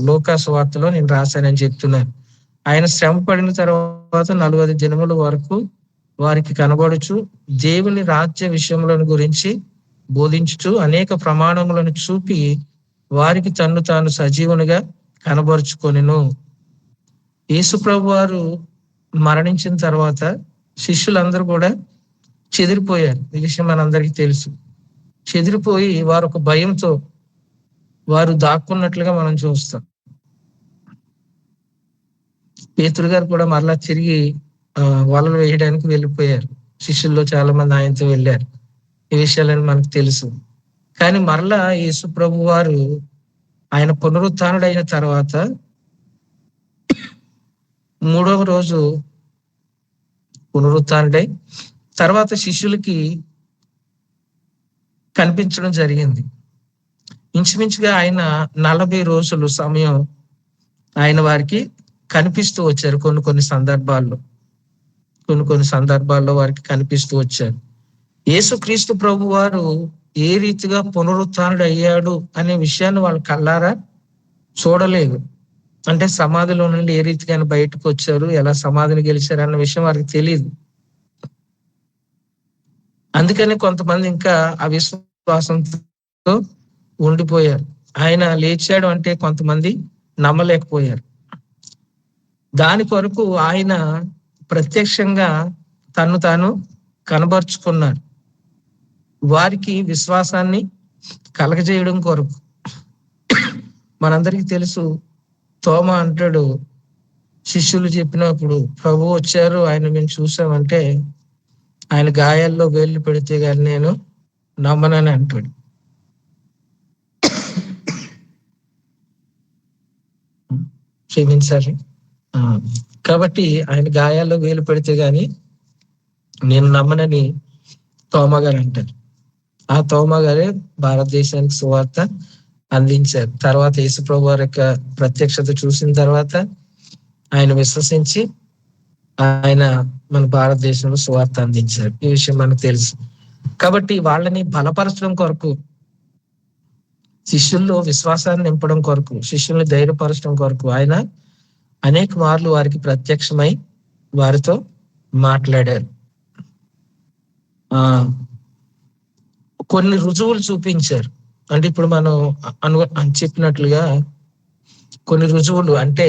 లోకా సువార్తలో నేను రాశానని చెప్తున్నాను. ఆయన శ్రమ పడిన తర్వాత 40 దినముల వరకు వారికి కనబడుచు దేవుని రాజ్య విషయములను గురించి బోధించుచు అనేక ప్రమాణములను చూపి వారికి తన్ను తాను సజీవునిగా కనబరుచుకొనెను. యేసు ప్రభు వారు మరణించిన తర్వాత శిష్యులందరూ కూడా చెదిరిపోయారు. ఈ విషయం మనందరికీ తెలుసు. చెదిరిపోయి వారు ఒక భయంతో వారు దాక్కున్నట్లుగా మనం చూస్తాం. పేతురు గారు కూడా మరలా తిరిగి వలలు వేయడానికి వెళ్ళిపోయారు. శిష్యుల్లో చాలా మంది ఆయనతో వెళ్ళారు. ఈ విషయాలని మనకు తెలుసు. కానీ మరలా యేసు ప్రభు వారు ఆయన పునరుత్థానుడైన తర్వాత 3వ రోజు పునరుత్థానుడై తర్వాత శిష్యులకి కనిపించడం జరిగింది. ఇంచుమించుగా ఆయన 40 రోజులు సమయం ఆయన వారికి కనిపిస్తూ వచ్చారు. కొన్ని సందర్భాల్లో వారికి కనిపిస్తూ వచ్చారు. యేసుక్రీస్తు ప్రభు వారు ఏ రీతిగా పునరుత్థానుడు అయ్యాడు అనే విషయాన్ని వాళ్ళు కళ్ళారా చూడలేదు. అంటే సమాధిలో నుండి ఏ రీతిగా బయటకు వచ్చారు, ఎలా సమాధిని గెలిచారు అన్న విషయం వారికి తెలియదు. అందుకని కొంతమంది ఇంకా అవిశ్వాసంతో ఉండిపోయారు. ఆయన లేచాడు అంటే కొంతమంది నమ్మలేకపోయారు. దాని కొరకు ఆయన ప్రత్యక్షంగా తను తాను కనబరుచుకున్నాడు. వారికి విశ్వాసాన్ని కలగజేయడం కొరకు. మనందరికీ తెలుసు, తోమ అంటాడు, శిష్యులు చెప్పినప్పుడు ప్రభు వచ్చారు, ఆయన మేము చూసామంటే ఆయన గాయాల్లో వేలు పెడితే గాని నేను నమ్మనని అంటాడు. క్షమించాలి. కాబట్టి ఆయన గాయాల్లో వేలు పెడితే గాని నేను నమ్మనని తోమ గారు అంటారు. ఆ తోమ గారే భారతదేశానికి సువార్త అందించారు. తర్వాత యేసు ప్రభు వారి యొక్క ప్రత్యక్షత చూసిన తర్వాత ఆయన విశ్వసించి ఆయన మన భారతదేశంలో సువార్త అందించారు. ఈ విషయం మనకు తెలుసు. కాబట్టి వాళ్ళని బలపరచడం కొరకు, శిష్యుల్లో విశ్వాసాన్ని నింపడం కొరకు, శిష్యుల్ని ధైర్యపరచడం కొరకు ఆయన అనేక మార్లు వారికి ప్రత్యక్షమై వారితో మాట్లాడారు. కొన్ని రుజువులు చూపించారు. అంటే ఇప్పుడు మనం చెప్పినట్లుగా కొన్ని రుజువులు, అంటే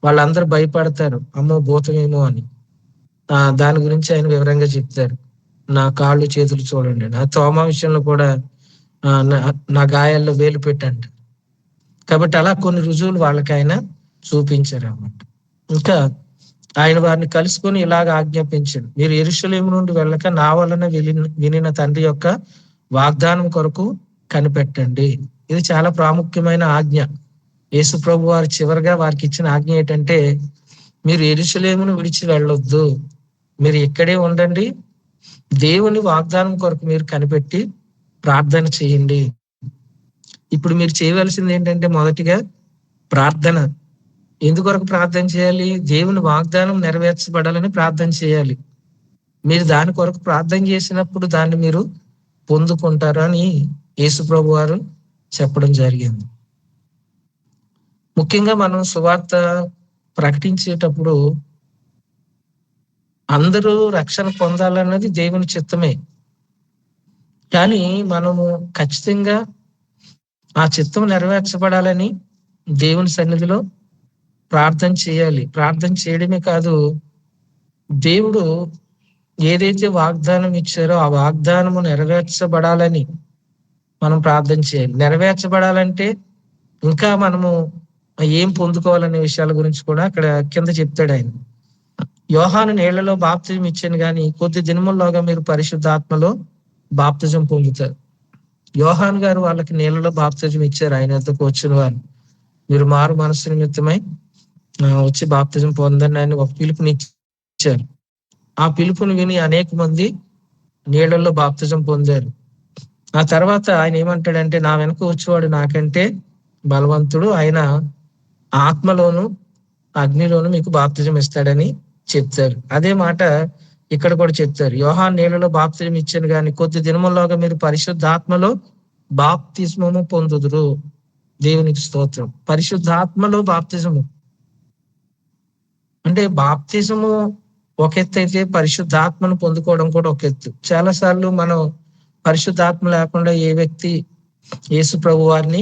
వాళ్ళందరూ భయపడతారు, అమ్మో భూతమేమో అని. దాని గురించి ఆయన వివరంగా చెప్తారు. నా కాళ్ళు చేతులు చూడండి. ఆ తోమ విషయంలో కూడా నా గాయాల్లో వేలు పెట్టండి. కాబట్టి అలా కొన్ని రుజువులు వాళ్ళకి ఆయన చూపించారు అన్నమాట. ఇంకా ఆయన వారిని కలుసుకొని ఇలాగ ఆజ్ఞాపించాడు, మీరు యెరూషలేము నుండి వెళ్ళక నా వలన వినిన తండ్రి యొక్క వాగ్దానం కొరకు కనిపెట్టండి. ఇది చాలా ప్రాముఖ్యమైన ఆజ్ఞ. యేసు ప్రభు వారు చివరిగా వారికి ఇచ్చిన ఆజ్ఞ ఏంటంటే, మీరు యెరూషలేమును విడిచి వెళ్ళొద్దు, మీరు ఇక్కడే ఉండండి, దేవుని వాగ్దానం కొరకు మీరు కనిపెట్టి ప్రార్థన చేయండి. ఇప్పుడు మీరు చేయవలసింది ఏంటంటే, మొదటిగా ప్రార్థన. ఎందుకొరకు ప్రార్థన చేయాలి? దేవుని వాగ్దానం నెరవేర్చబడాలని ప్రార్థన చేయాలి. మీరు దాని కొరకు ప్రార్థన చేసినప్పుడు దాన్ని మీరు పొందుకుంటారు అని యేసు ప్రభు వారు చెప్పడం జరిగింది. ముఖ్యంగా మనం సువార్త ప్రకటించేటప్పుడు అందరూ రక్షణ పొందాలన్నది దేవుని చిత్తమే. కానీ మనము ఖచ్చితంగా ఆ చిత్తం నెరవేర్చబడాలని దేవుని సన్నిధిలో ప్రార్థన చేయాలి. ప్రార్థన చేయడమే కాదు, దేవుడు ఏదైతే వాగ్దానం ఇచ్చారో ఆ వాగ్దానము నెరవేర్చబడాలని మనం ప్రార్థన చేయాలి. నెరవేర్చబడాలంటే ఇంకా మనము ఏం పొందుకోవాలనే విషయాల గురించి కూడా అక్కడ కింద చెప్తాడు ఆయన. యోహాను నీళ్లలో బాప్తిజం ఇచ్చాను కానీ కొద్ది దినముల్లోగా మీరు పరిశుద్ధాత్మలో బాప్తిజం పొందుతారు. యోహాను గారు వాళ్ళకి నీళ్లలో బాప్తిజం ఇచ్చారు. ఆయన వద్దకు వచ్చిన వారు, మీరు మారు మనసు నిమిత్తమై వచ్చి బాప్తిజం పొందండి అని ఒక పిలుపునిచ్చారు. ఆ పిలుపుని విని అనేక మంది నీళ్లలో బాప్తిజం పొందారు. ఆ తర్వాత ఆయన ఏమంటాడంటే, నా వెనక వచ్చేవాడు నాకంటే బలవంతుడు, ఆయన ఆత్మలోను అగ్నిలోను మీకు బాప్తిజం ఇస్తాడని చెప్తారు. అదే మాట ఇక్కడ కూడా చెప్తారు. యోహాను నీళ్లలో బాప్తిజం ఇచ్చాను కానీ కొద్ది దినముల్లోగా మీరు పరిశుద్ధాత్మలో బాప్తిస్మము పొందుదురు. దేవునికి స్తోత్రం. పరిశుద్ధాత్మలో బాప్తిజము అంటే బాప్తిజము ఒక ఎత్తు అయితే పరిశుద్ధాత్మను పొందుకోవడం కూడా ఒక ఎత్తు. చాలా సార్లు మనం పరిశుద్ధాత్మ లేకుండా ఏ వ్యక్తి యేసు ప్రభు వారిని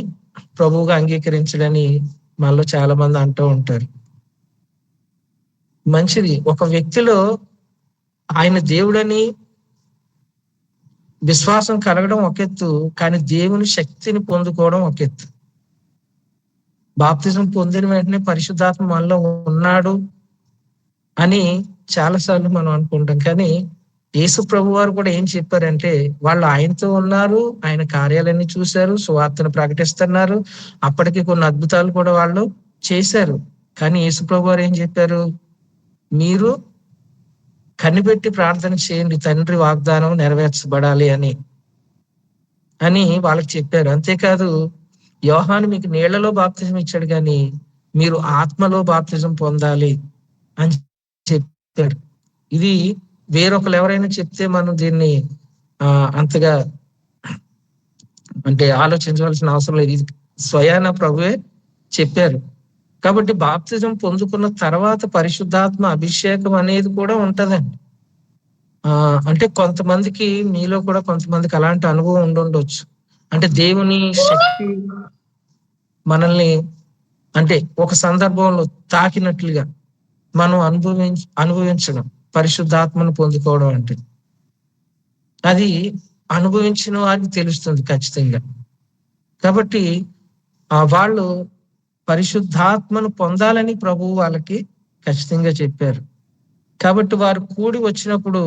ప్రభువుగా అంగీకరించడని మనలో చాలా మంది అంటూ ఉంటారు. మంచిది, ఒక వ్యక్తిలో ఆయన దేవుడని విశ్వాసం కలగడం ఒక ఎత్తు, కానీ దేవుని శక్తిని పొందుకోవడం ఒక ఎత్తు. బాప్తిజం పొందిన వెంటనే పరిశుద్ధాత్మ మనలో ఉన్నాడు అని చాలాసార్లు మనం అనుకుంటాం. కానీ యేసు ప్రభు వారు కూడా ఏం చెప్పారంటే, వాళ్ళు ఆయనతో ఉన్నారు, ఆయన కార్యాలన్నీ చూశారు, సువార్తను ప్రకటిస్తున్నారు, అప్పటికి కొన్ని అద్భుతాలు కూడా వాళ్ళు చేశారు. కానీ యేసు ప్రభు వారు ఏం చెప్పారు? మీరు కనిపెట్టి ప్రార్థన చేయండి, తండ్రి వాగ్దానం నెరవేర్చబడాలి అని వాళ్ళకి చెప్పారు. అంతేకాదు, యోహాను మీకు నీళ్లలో బాప్తిజం ఇచ్చాడు కానీ మీరు ఆత్మలో బాప్తిజం పొందాలి అని చెప్పాడు. ఇది వేరొకరు ఎవరైనా చెప్తే మనం దీన్ని అంతగా అంటే ఆలోచించవలసిన అవసరం లేదు. ఇది స్వయాన ప్రభువే చెప్పారు. కాబట్టి బాప్తిజం పొందుకున్న తర్వాత పరిశుద్ధాత్మ అభిషేకం అనేది కూడా ఉంటదండి. అంటే కొంతమందికి, మీలో కూడా కొంతమందికి అలాంటి అనుభవం ఉండుండొచ్చు. అంటే దేవుని శక్తి మనల్ని అంటే ఒక సందర్భంలో తాకినట్లుగా మనం అనుభవించడం, పరిశుద్ధాత్మను పొందుకోవడం అంటే అది అనుభవించిన వారికి తెలుస్తుంది ఖచ్చితంగా. కాబట్టి వాళ్ళు పరిశుద్ధాత్మను పొందాలని ప్రభువు వాళ్ళకి ఖచ్చితంగా చెప్పారు. కాబట్టి వారు కూడి వచ్చినప్పుడు,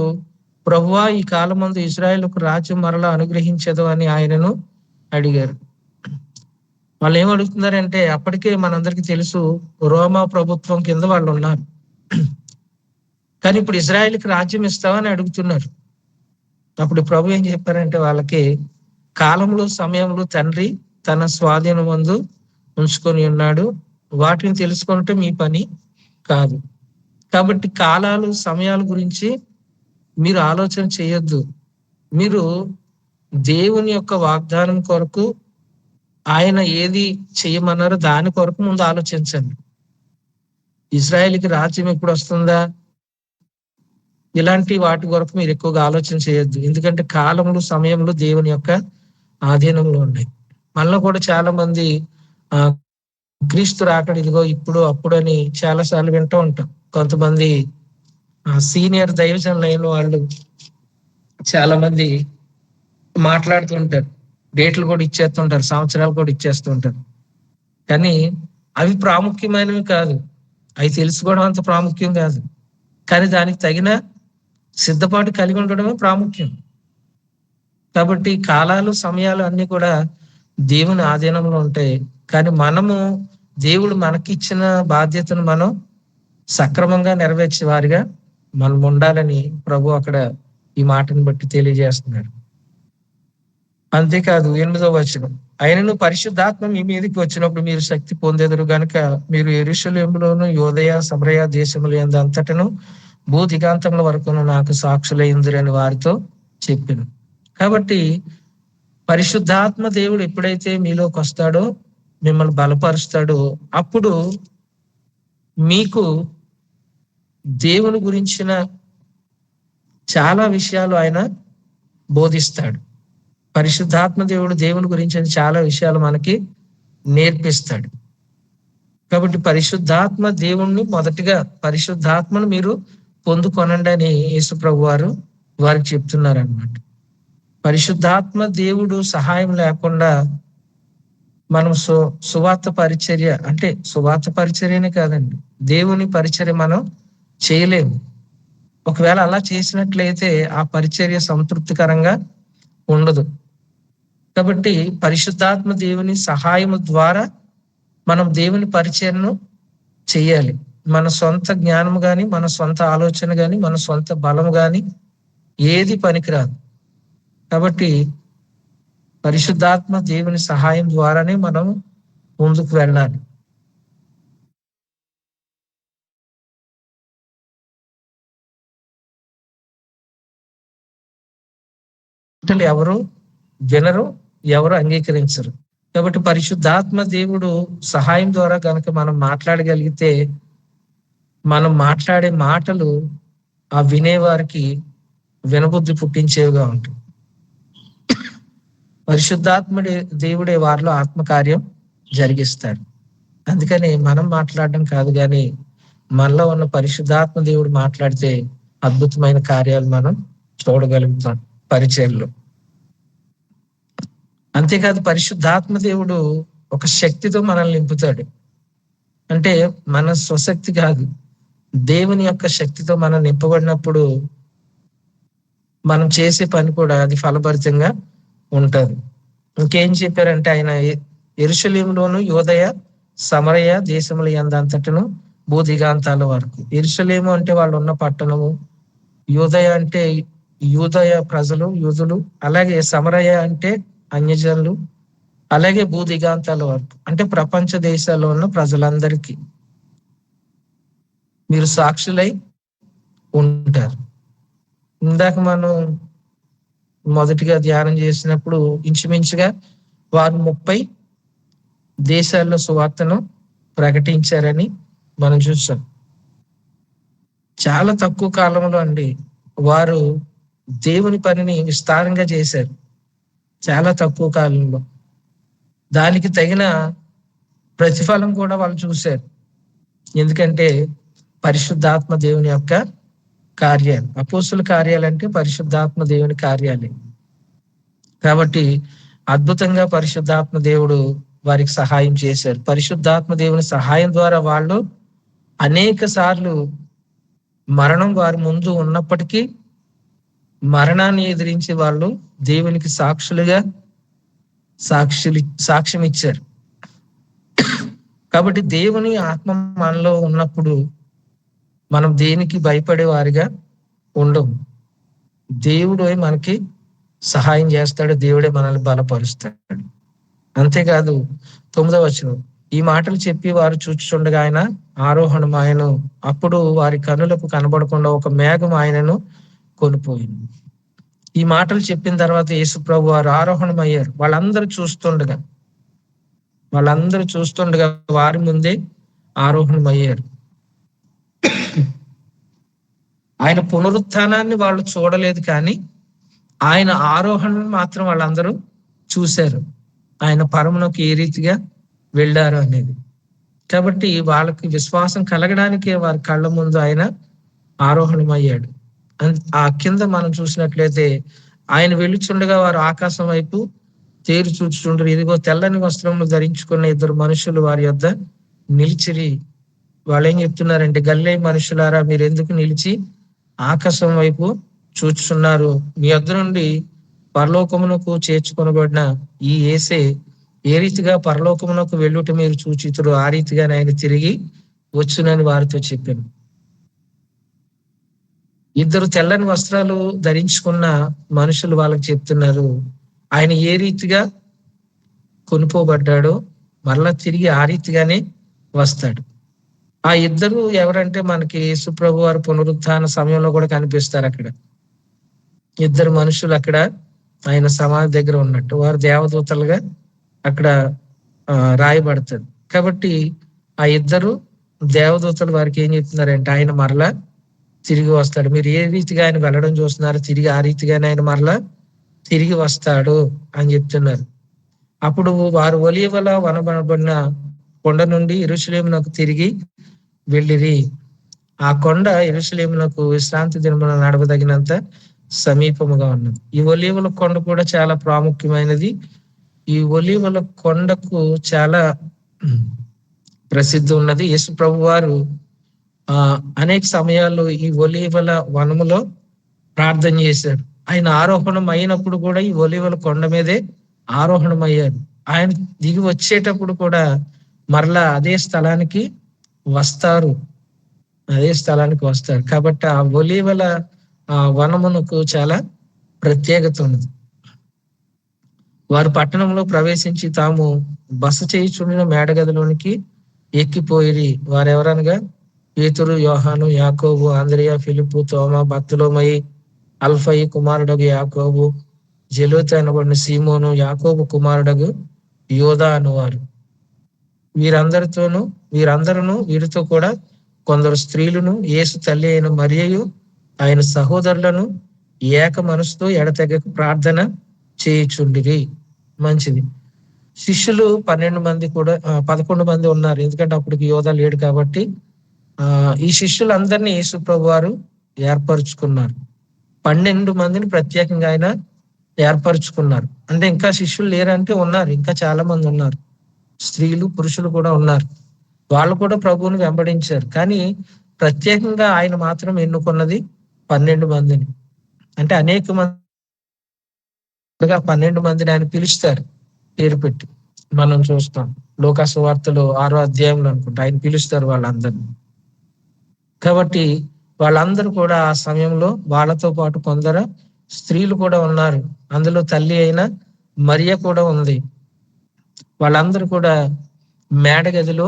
ప్రభువా ఈ కాలమందు ఇశ్రాయేలుకు రాజ్యం మరలా అనుగ్రహించదు అని ఆయనను అడిగారు. వాళ్ళు ఏం అడుగుతున్నారంటే, అప్పటికే మనందరికీ తెలుసు రోమా ప్రభుత్వం కింద వాళ్ళు ఉన్నారు, కానీ ఇప్పుడు ఇజ్రాయేల్కి రాజ్యం ఇస్తామని అడుగుతున్నారు. అప్పుడు ప్రభు ఏం చెప్పారంటే వాళ్ళకి, కాలంలో సమయంలో తండ్రి తన స్వాధీనం ముందు ఉంచుకొని ఉన్నాడు, వాటిని తెలుసుకుంటే మీ పని కాదు. కాబట్టి కాలాలు సమయాల గురించి మీరు ఆలోచన చేయొద్దు. మీరు దేవుని యొక్క వాగ్దానం కొరకు, ఆయన ఏది చేయమన్నారో దాని కొరకు ముందు ఆలోచించండి. ఇజ్రాయేల్కి రాజ్యం ఎప్పుడు వస్తుందా, ఇలాంటి వాటి కొరకు మీరు ఎక్కువగా ఆలోచన చేయొద్దు. ఎందుకంటే కాలంలో సమయంలో దేవుని యొక్క ఆధీనంలో ఉన్నాయి. మనలో కూడా చాలా మంది క్రీస్తు రాకడ ఇదిగో ఇప్పుడు అప్పుడు అని చాలా సార్లు వింటూ ఉంటాం. కొంతమంది సీనియర్ దైవజనులైన వాళ్ళు చాలా మంది మాట్లాడుతుంటారు, డేట్లు కూడా ఇచ్చేస్తుంటారు, సంవత్సరాలు కూడా ఇచ్చేస్తుంటారు. కానీ అవి ప్రాముఖ్యమైనవి కాదు, అవి తెలుసుకోవడం అంత ప్రాముఖ్యం కాదు. కానీ దానికి తగిన సిద్ధపాటు కలిగి ఉండడమే ప్రాముఖ్యం. కాబట్టి కాలాలు సమయాలు అన్ని కూడా దేవుని ఆధీనంలో ఉంటాయి. కానీ మనము దేవుడు మనకిచ్చిన బాధ్యతను మనం సక్రమంగా నెరవేర్చే వారిగా మనం ఉండాలని ప్రభు అక్కడ ఈ మాటను బట్టి తెలియజేస్తున్నాడు. అంతేకాదు 8వ వచనం, ఆయనను పరిశుద్ధాత్మ మీ మీదకి వచ్చినప్పుడు మీరు శక్తి పొందెదరు గనుక మీరు యెరూషలేములోను యోదయ సమరయ దేశములు అంతటను భూదిగాంతముల వరకును నాకు సాక్షులైందిరని వారితో చెప్పాను. కాబట్టి పరిశుద్ధాత్మ దేవుడు ఎప్పుడైతే మీలోకి వస్తాడో, మిమ్మల్ని బలపరుస్తాడో, అప్పుడు మీకు దేవుని గురించిన చాలా విషయాలు ఆయన బోధిస్తాడు. పరిశుద్ధాత్మ దేవుడు దేవుని గురించిన చాలా విషయాలు మనకి నేర్పిస్తాడు. కాబట్టి పరిశుద్ధాత్మ దేవుణ్ణి మొదటిగా పరిశుద్ధాత్మను మీరు పొందుకొనండి అని యేసు ప్రభు వారికి చెప్తున్నారు అన్నమాట. పరిశుద్ధాత్మ దేవుడు సహాయం లేకుండా మనం సువార్త పరిచర్య, అంటే సువార్త పరిచర్యనే కాదండి, దేవుని పరిచర్య మనం చేయలేము. ఒకవేళ అలా చేసినట్లయితే ఆ పరిచర్య సంతృప్తికరంగా ఉండదు. కాబట్టి పరిశుద్ధాత్మ దేవుని సహాయము ద్వారా మనం దేవుని పరిచర్యను చేయాలి. మన సొంత జ్ఞానము గాని, మన సొంత ఆలోచన గాని, మన సొంత బలము గాని ఏది పనికిరాదు. కాబట్టి పరిశుద్ధాత్మ దేవుని సహాయం ద్వారానే మనం ముందుకు వెళ్ళాలి. ఎవరు వినరు, ఎవరు అంగీకరించరు. కాబట్టి పరిశుద్ధాత్మ దేవుడు సహాయం ద్వారా కనుక మనం మాట్లాడగలిగితే, మనం మాట్లాడే మాటలు ఆ వినేవారికి వినబుద్ధి పుట్టించేవిగా ఉంటాయి. పరిశుద్ధాత్ముడి దేవుడే వారిలో ఆత్మకార్యం జరిగిస్తాడు. అందుకని మనం మాట్లాడడం కాదు, కానీ మనలో ఉన్న పరిశుద్ధాత్మ దేవుడు మాట్లాడితే అద్భుతమైన కార్యాలు మనం చూడగలుగుతాం పరిచర్యలో. అంతేకాదు పరిశుద్ధాత్మ దేవుడు ఒక శక్తితో మనల్ని నింపుతాడు. అంటే మన స్వశక్తి కాదు, దేవుని యొక్క శక్తితో మనం నింపబడినప్పుడు మనం చేసే పని కూడా అది ఫలభరితంగా ఉంటది. ఇంకేం చెప్పారంటే ఆయన యెరూషలేములోను యోదయ సమరయ దేశముల యందంతటను భూదిగాంతాల వరకు. యెరూషలేము అంటే వాళ్ళు ఉన్న పట్టణము, యోదయ అంటే యూదయ ప్రజలు యూదులు, అలాగే సమరయ అంటే అన్యజనులు, అలాగే భూదిగాంతాల వరకు అంటే ప్రపంచ దేశాల్లో ఉన్న ప్రజలందరికీ మీరు సాక్షులై ఉంటారు. ఇందాక మనం మొదటిగా ధ్యానం చేసినప్పుడు ఇంచుమించుగా వారు 30 దేశాల్లో సువార్తను ప్రకటించారని మనం చూసాం. చాలా తక్కువ కాలంలో అండి వారు దేవుని పనిని విస్తారంగా చేశారు. చాలా తక్కువ కాలంలో దానికి తగిన ప్రతిఫలం కూడా వాళ్ళు చూశారు. ఎందుకంటే పరిశుద్ధాత్మ దేవుని యొక్క కార్యాలు, అపోస్తుల కార్యాలు అంటే పరిశుద్ధాత్మ దేవుని కార్యాలే. కాబట్టి అద్భుతంగా పరిశుద్ధాత్మ దేవుడు వారికి సహాయం చేశారు. పరిశుద్ధాత్మ దేవుని సహాయం ద్వారా వాళ్ళు అనేక సార్లు మరణం వారి ముందు ఉన్నప్పటికీ మరణాన్ని ఎదిరించి వాళ్ళు దేవునికి సాక్ష్యం ఇచ్చారు. కాబట్టి దేవుని ఆత్మ మనలో ఉన్నప్పుడు మనం దేనికి భయపడే వారిగా ఉండము. దేవుడే మనకి సహాయం చేస్తాడు, దేవుడే మనల్ని బలపరుస్తాడు. అంతేకాదు 9వ వచనం, ఈ మాటలు చెప్పి వారు చూచుచుండగా ఆయన ఆరోహణం ఆయను, అప్పుడు వారి కనులకు కనబడకుండా ఒక మేఘం ఆయనను కొనిపోయింది. ఈ మాటలు చెప్పిన తర్వాత యేసు ప్రభు వారు ఆరోహణం అయ్యారు. వాళ్ళందరూ చూస్తుండగా వారి ముందే ఆరోహణం అయ్యారు. ఆయన పునరుత్థానాన్ని వాళ్ళు చూడలేదు, కానీ ఆయన ఆరోహణను మాత్రం వాళ్ళందరూ చూశారు. ఆయన పరమునకు ఏ రీతిగా వెళ్ళారు అనేది. కాబట్టి వాళ్ళకి విశ్వాసం కలగడానికే వారి కళ్ళ ముందు ఆయన ఆరోహణం అయ్యాడు. ఆ కింద మనం చూసినట్లయితే ఆయన వెళ్ళుచుండగా వారు ఆకాశం వైపు తేరు చూచుచుండ్రు. ఇదిగో తెల్లని వస్త్రములు ధరించుకున్న 2 మనుషులు వారి యొద్ద నిలిచిరి. వాళ్ళు ఏం చెప్తున్నారంటే, గలిలయ మనుషులారా, మీరు ఎందుకు నిలిచి ఆకాశం వైపు చూచుచున్నారు? మీ యొద్ద నుండి పరలోకమునకు చేర్చుకొనబడిన ఈ యేసే ఏ రీతిగా పరలోకమునకు వెళ్ళుట మీరు చూచితురు, ఆ రీతిగా ఆయన తిరిగి వచ్చునని వారితో చెప్పాను. ఇద్దరు తెల్లని వస్త్రాలు ధరించుకున్న మనుషులు వాళ్ళకి చెప్తున్నారు, ఆయన ఏ రీతిగా కొనుక్కోబడ్డాడో మరలా తిరిగి ఆ రీతిగానే వస్తాడు. ఆ ఇద్దరు ఎవరంటే మనకి యేసు ప్రభు వారి పునరుత్థాన సమయంలో కూడా కనిపిస్తారు. అక్కడ ఇద్దరు మనుషులు అక్కడ ఆయన సమాధి దగ్గర ఉన్నట్టు వారు దేవదూతలుగా అక్కడ రాయబడతాడు. కాబట్టి ఆ ఇద్దరు దేవదూతలు వారికి ఏం చెప్తున్నారంటే ఆయన మరలా తిరిగి వస్తాడు. మీరు ఏ రీతిగా ఆయన వెళ్ళడం చూస్తున్నారు, తిరిగి ఆ రీతిగానే ఆయన మరలా తిరిగి వస్తాడు అని చెప్తున్నారు. అప్పుడు వారు ఒలీవల వనబడిన కొండ నుండి యెరూషలేమునకు తిరిగి వెళ్ళిరి. ఆ కొండ యెరూషలేమునకు విశ్రాంతి దినమున నడవదగినంత సమీపముగా ఉన్నది. ఈ ఒలీవల కొండ కూడా చాలా ప్రాముఖ్యమైనది. ఈ ఒలీవల కొండకు చాలా ప్రసిద్ధి ఉన్నది. యేసు ప్రభు వారు అనేక సమయాల్లో ఈ ఒలీవల వనములో ప్రార్థన చేశారు. ఆయన ఆరోహణం అయినప్పుడు కూడా ఈ ఒలీవల కొండ మీదే ఆరోహణం అయ్యారు. ఆయన దిగి వచ్చేటప్పుడు కూడా మరలా అదే స్థలానికి వస్తారు. కాబట్టి ఆ ఒలీవల వనమునకు చాలా ప్రత్యేకత ఉన్నది. వారు పట్టణంలో ప్రవేశించి తాము బస చేయుచుండిన మేడగదిలోనికి ఎక్కిపోయిరి. వారెవరనగా పేతురు, యోహాను, యాకోబు, ఆంద్రియా, ఫిలిప్పు, తోమా, బర్తలోమయి, అల్ఫయి కుమారుడగు యాకోబు, జెలోతు అనబడిన సీమోను, యాకోబు కుమారుడగు యోధా అనువారు. వీరందరూ వీరితో కూడా కొందరు స్త్రీలను, యేసు తల్లి అయిన మరియయు ఆయన సహోదరులను ఏక మనసుతో ఎడతెగక ప్రార్థన చేయుచుండిరి. మంచిది. శిష్యులు 11 మంది ఉన్నారు. ఎందుకంటే అప్పటికి యోధా లేడు కాబట్టి ఈ శిష్యులందరినీ యేసు ప్రభు వారు ఏర్పరచుకున్నారు. 12 మందిని ప్రత్యేకంగా ఆయన ఏర్పరచుకున్నారు. అంటే ఇంకా శిష్యులు లేరంటే ఉన్నారు, ఇంకా చాలా మంది ఉన్నారు. స్త్రీలు, పురుషులు కూడా ఉన్నారు. వాళ్ళు కూడా ప్రభువుని వెంబడించారు. కానీ ప్రత్యేకంగా ఆయన మాత్రం ఎన్నుకున్నది 12 మందిని. అంటే అనేక మందిగా 12 మందిని ఆయన పిలుస్తారు పేరు పెట్టి. మనం చూస్తాం లూకా సువార్తలో 6వ అధ్యాయంలో అనుకుంటా ఆయన పిలుస్తారు వాళ్ళందరినీ. కాబట్టి వాళ్ళందరూ కూడా ఆ సమయంలో వాళ్ళతో పాటు కొందరు స్త్రీలు కూడా ఉన్నారు. అందులో తల్లి అయిన మరియ కూడా ఉంది. వాళ్ళందరూ కూడా మేడగదిలో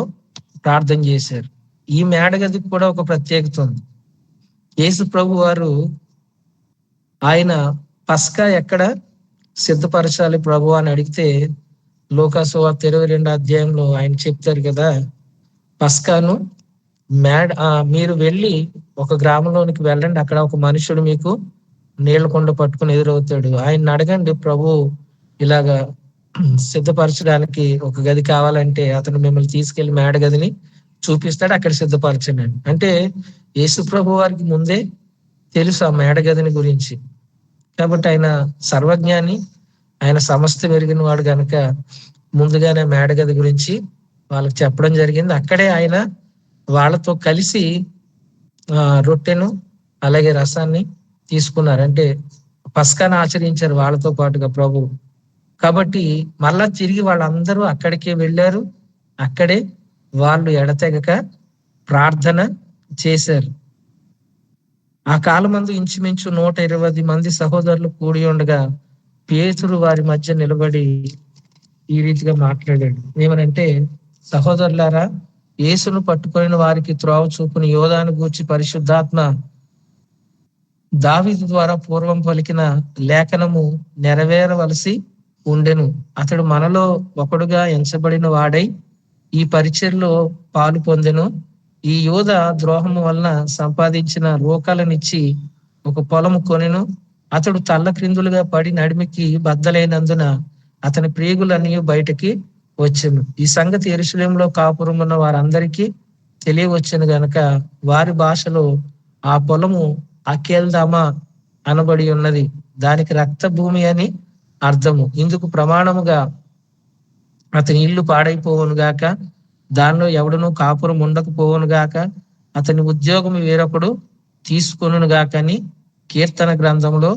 ప్రార్థన చేశారు. ఈ మేడగదికి కూడా ఒక ప్రత్యేకత ఉంది. యేసు ప్రభు వారు ఆయన పస్కా ఎక్కడ సిద్ధపరచాలి ప్రభు అని అడిగితే లూకా సువార్త 22వ అధ్యాయంలో ఆయన చెప్తారు కదా, పస్కాను మీరు వెళ్ళి ఒక గ్రామంలోనికి వెళ్ళండి, అక్కడ ఒక మనుషుడు మీకు నీళ్ల కుండ పట్టుకుని ఎదురవుతాడు, ఆయన అడగండి ప్రభు ఇలాగా సిద్ధపరచడానికి ఒక గది కావాలంటే అతను మిమ్మల్ని తీసుకెళ్లి మేడ గదిని చూపిస్తాడు, అక్కడ సిద్ధపరచండి. అంటే యేసు ప్రభు వారికి ముందే తెలుసు ఆ మేడ గదిని గురించి. కాబట్టి ఆయన సర్వజ్ఞాని, ఆయన సమస్త ఎరిగిన వాడు గనుక ముందుగానే మేడ గది గురించి వాళ్ళకి చెప్పడం జరిగింది. అక్కడే ఆయన వాళ్ళతో కలిసి రొట్టెను అలాగే రసాన్ని తీసుకున్నారు. అంటే పస్కాను ఆచరించారు వాళ్ళతో పాటుగా ప్రభు. కాబట్టి మళ్ళా తిరిగి వాళ్ళందరూ అక్కడికే వెళ్ళారు. అక్కడే వాళ్ళు ఎడతెగక ప్రార్థన చేశారు. ఆ కాలమందు ఇంచుమించు 120 మంది సహోదరులు కూడి ఉండగా పేతురు వారి మధ్య నిలబడి ఈ రీతిగా మాట్లాడాడు. ఏమనంటే, సహోదరులారా, యేసును పట్టుకొనిన వారికి త్రోవ చూపుని యోధాను గూర్చి పరిశుద్ధాత్మ దావీదు ద్వారా పూర్వం పలికిన లేఖనము నెరవేరవలసి ఉండెను. అతడు మనలో ఒకడుగా ఎంచబడిన వాడై ఈ పరిచర్లో పాలు పొందెను. ఈ యోధ ద్రోహము వలన సంపాదించిన రోకాలనిచ్చి ఒక పొలము కొనెను. అతడు తల్ల క్రిందులుగా పడి నడిమికి బద్దలైనందున అతని ప్రేగులన్నీ బయటకి వచ్చెను. ఈ సంగతి యెరూషలేములో కాపురం ఉన్న వారందరికీ తెలియవచ్చెను గనక వారి భాషలో ఆ పొలము అకేల్దామా అనబడి ఉన్నది. దానికి రక్త భూమి అని అర్థము. ఇందుకు ప్రమాణముగా అతని ఇల్లు పాడైపోవును గాక, దానిలో ఎవడను కాపురం ఉండకపోవును గాక, అతని ఉద్యోగం వేరొకడు తీసుకొనును గాక అని కీర్తన గ్రంథంలో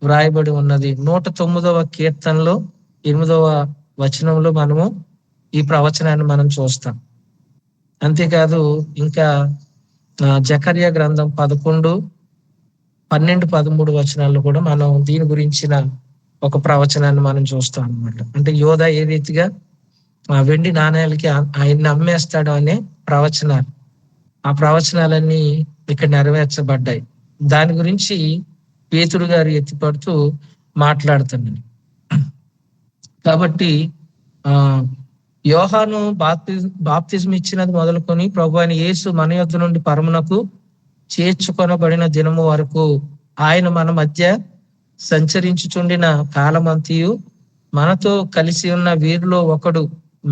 వ్రాయబడి ఉన్నది. 109వ కీర్తనలో 8వ వచనంలో మనము ఈ ప్రవచనాన్ని మనం చూస్తాం. అంతేకాదు ఇంకా జకర్యా గ్రంథం 11, 12, 13 వచనాల్లో కూడా మనం దీని గురించిన ఒక ప్రవచనాన్ని మనం చూస్తాం అనమాట. అంటే యోధా ఏ రీతిగా వెండి నాణ్యాలకి ఆయన్ని అమ్మేస్తాడు అనే ప్రవచనాలు, ఆ ప్రవచనాలన్నీ ఇక్కడ నెరవేర్చబడ్డాయి. దాని గురించి పేతురు గారు ఎత్తిపడుతూ మాట్లాడుతున్నాడు. కాబట్టి యోహాను బాప్తిజం ఇచ్చినది మొదలుకొని ప్రభువైన యేసు మన యొద్ద నుండి పరమునకు చేర్చుకొనబడిన దినము వరకు ఆయన మన మధ్య సంచరించుచుండిన కాలమంతియు మనతో కలిసి ఉన్న వీరిలో ఒకడు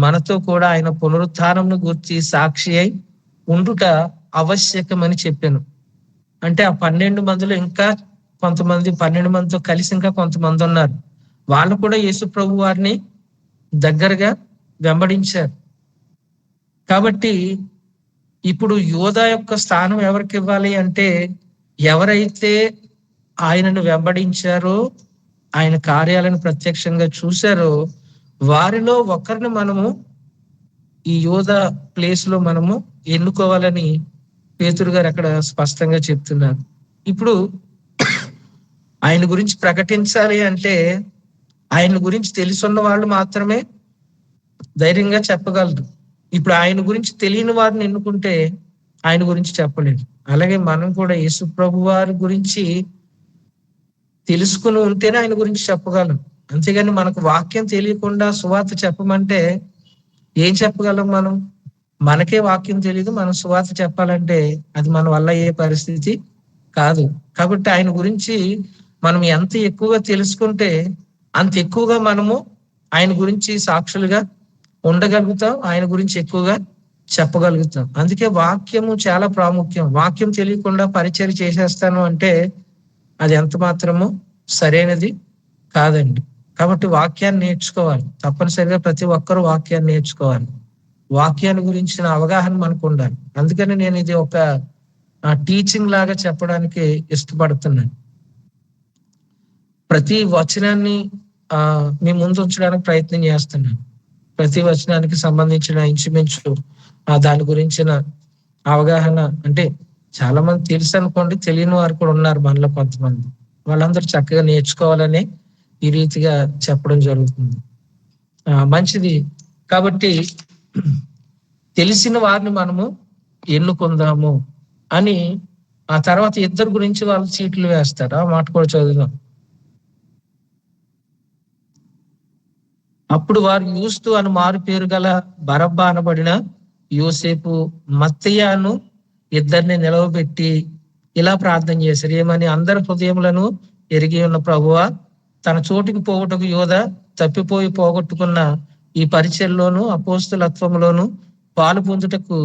మనతో కూడా ఆయన పునరుత్థానమును గూర్చి సాక్షి అయి ఉండుట ఆవశ్యకమని చెప్పాను. అంటే ఆ 12 మందిలో ఇంకా కొంతమంది 12 మందితో కలిసి ఇంకా కొంతమంది ఉన్నారు. వాళ్ళు కూడా యేసు ప్రభు వారిని దగ్గరగా వెంబడించారు. కాబట్టి ఇప్పుడు యోధా యొక్క స్థానం ఎవరికి ఇవ్వాలి అంటే, ఎవరైతే ఆయనను వెంబడించారో, ఆయన కార్యాలను ప్రత్యక్షంగా చూశారో వారిలో ఒకరిని మనము ఈ యోధా ప్లేస్ లో మనము ఎన్నుకోవాలని పేతురు గారు అక్కడ స్పష్టంగా చెప్తున్నారు. ఇప్పుడు ఆయన గురించి ప్రకటించాలి అంటే ఆయన గురించి తెలుసున్న వాళ్ళు మాత్రమే ధైర్యంగా చెప్పగలరు. ఇప్పుడు ఆయన గురించి తెలియని వారిని ఎన్నుకుంటే ఆయన గురించి చెప్పలేదు. అలాగే మనం కూడా యేసు ప్రభు వారి గురించి తెలుసుకుని ఉంటేనే ఆయన గురించి చెప్పగలం. అంతేగాని మనకు వాక్యం తెలియకుండా సువార్త చెప్పమంటే ఏం చెప్పగలం? మనకే వాక్యం తెలియదు, మనం సువార్త చెప్పాలంటే అది మన వల్ల అయ్యే పరిస్థితి కాదు. కాబట్టి ఆయన గురించి మనం ఎంత ఎక్కువగా తెలుసుకుంటే అంత ఎక్కువగా మనము ఆయన గురించి సాక్షులుగా ఉండగలుగుతాం, ఆయన గురించి ఎక్కువగా చెప్పగలుగుతాం. అందుకే వాక్యము చాలా ప్రాముఖ్యం. వాక్యం తెలియకుండా పరిచర్య చేసేస్తాను అంటే అది ఎంత మాత్రము సరైనది కాదండి. కాబట్టి వాక్యాన్ని నేర్చుకోవాలి. తప్పనిసరిగా ప్రతి ఒక్కరూ వాక్యాన్ని నేర్చుకోవాలి. వాక్యాన్ని గురించిన అవగాహన మనకు ఉండాలి. అందుకని నేను ఇది ఒక టీచింగ్ లాగా చెప్పడానికి ఇష్టపడుతున్నాను. ప్రతి వచనాన్ని మీ ముందు ఉంచడానికి ప్రయత్నం చేస్తున్నాను. ప్రతి వచనానికి సంబంధించిన ఇంచుమించు దాని గురించిన అవగాహన, అంటే చాలా మంది తెలుసు అనుకోండి, తెలియని వారు కూడా ఉన్నారు మనలో కొంతమంది. వాళ్ళందరూ చక్కగా నేర్చుకోవాలని ఈ రీతిగా చెప్పడం జరుగుతుంది. మంచిది. కాబట్టి తెలిసిన వారిని మనము ఎన్నుకుందాము అని ఆ తర్వాత ఇద్దరు గురించి వాళ్ళు చీట్లు వేస్తారు. ఆ మాట కూడా చదువుదాం. అప్పుడు వారు యూస్తు అని మారు పేరు గల బరబ్బా అనబడిన యోసేపు మత్తయ్యను ఇద్దరిని నిలవబెట్టి ఇలా ప్రార్థన చేశారు. ఏమని? అందరి హృదయములను ఎరిగి ఉన్న ప్రభువా, తన చోటుకి పోగొట్టుకు యోధ తప్పిపోయి పోగొట్టుకున్న ఈ పరిచర్లోను అపోస్తులత్వంలోను పాలు పొందుటకు